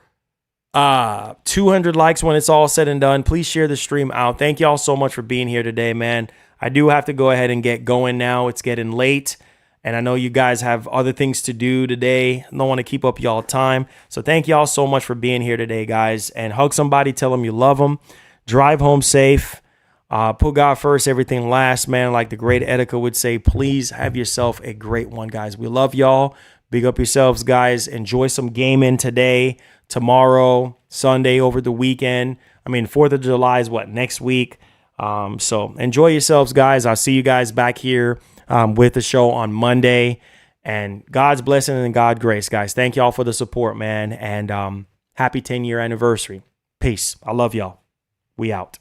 200 likes when it's all said and done. Please share the stream out. Thank y'all so much for being here today, man. I do have to go ahead and get going now. It's getting late, and I know you guys have other things to do today. I don't want to keep up y'all time. So thank y'all so much for being here today, guys. And hug somebody. Tell them you love them. Drive home safe. Put God first, everything last, man. Like the great Etika would say, please have yourself a great one, guys. We love y'all. Big up yourselves, guys. Enjoy some gaming today, tomorrow, Sunday, over the weekend. I mean, 4th of July is next week. So enjoy yourselves, guys. I'll see you guys back here with the show on Monday. And God's blessing and God's grace, guys. Thank y'all for the support, man. And happy 10-year anniversary. Peace. I love y'all. We out.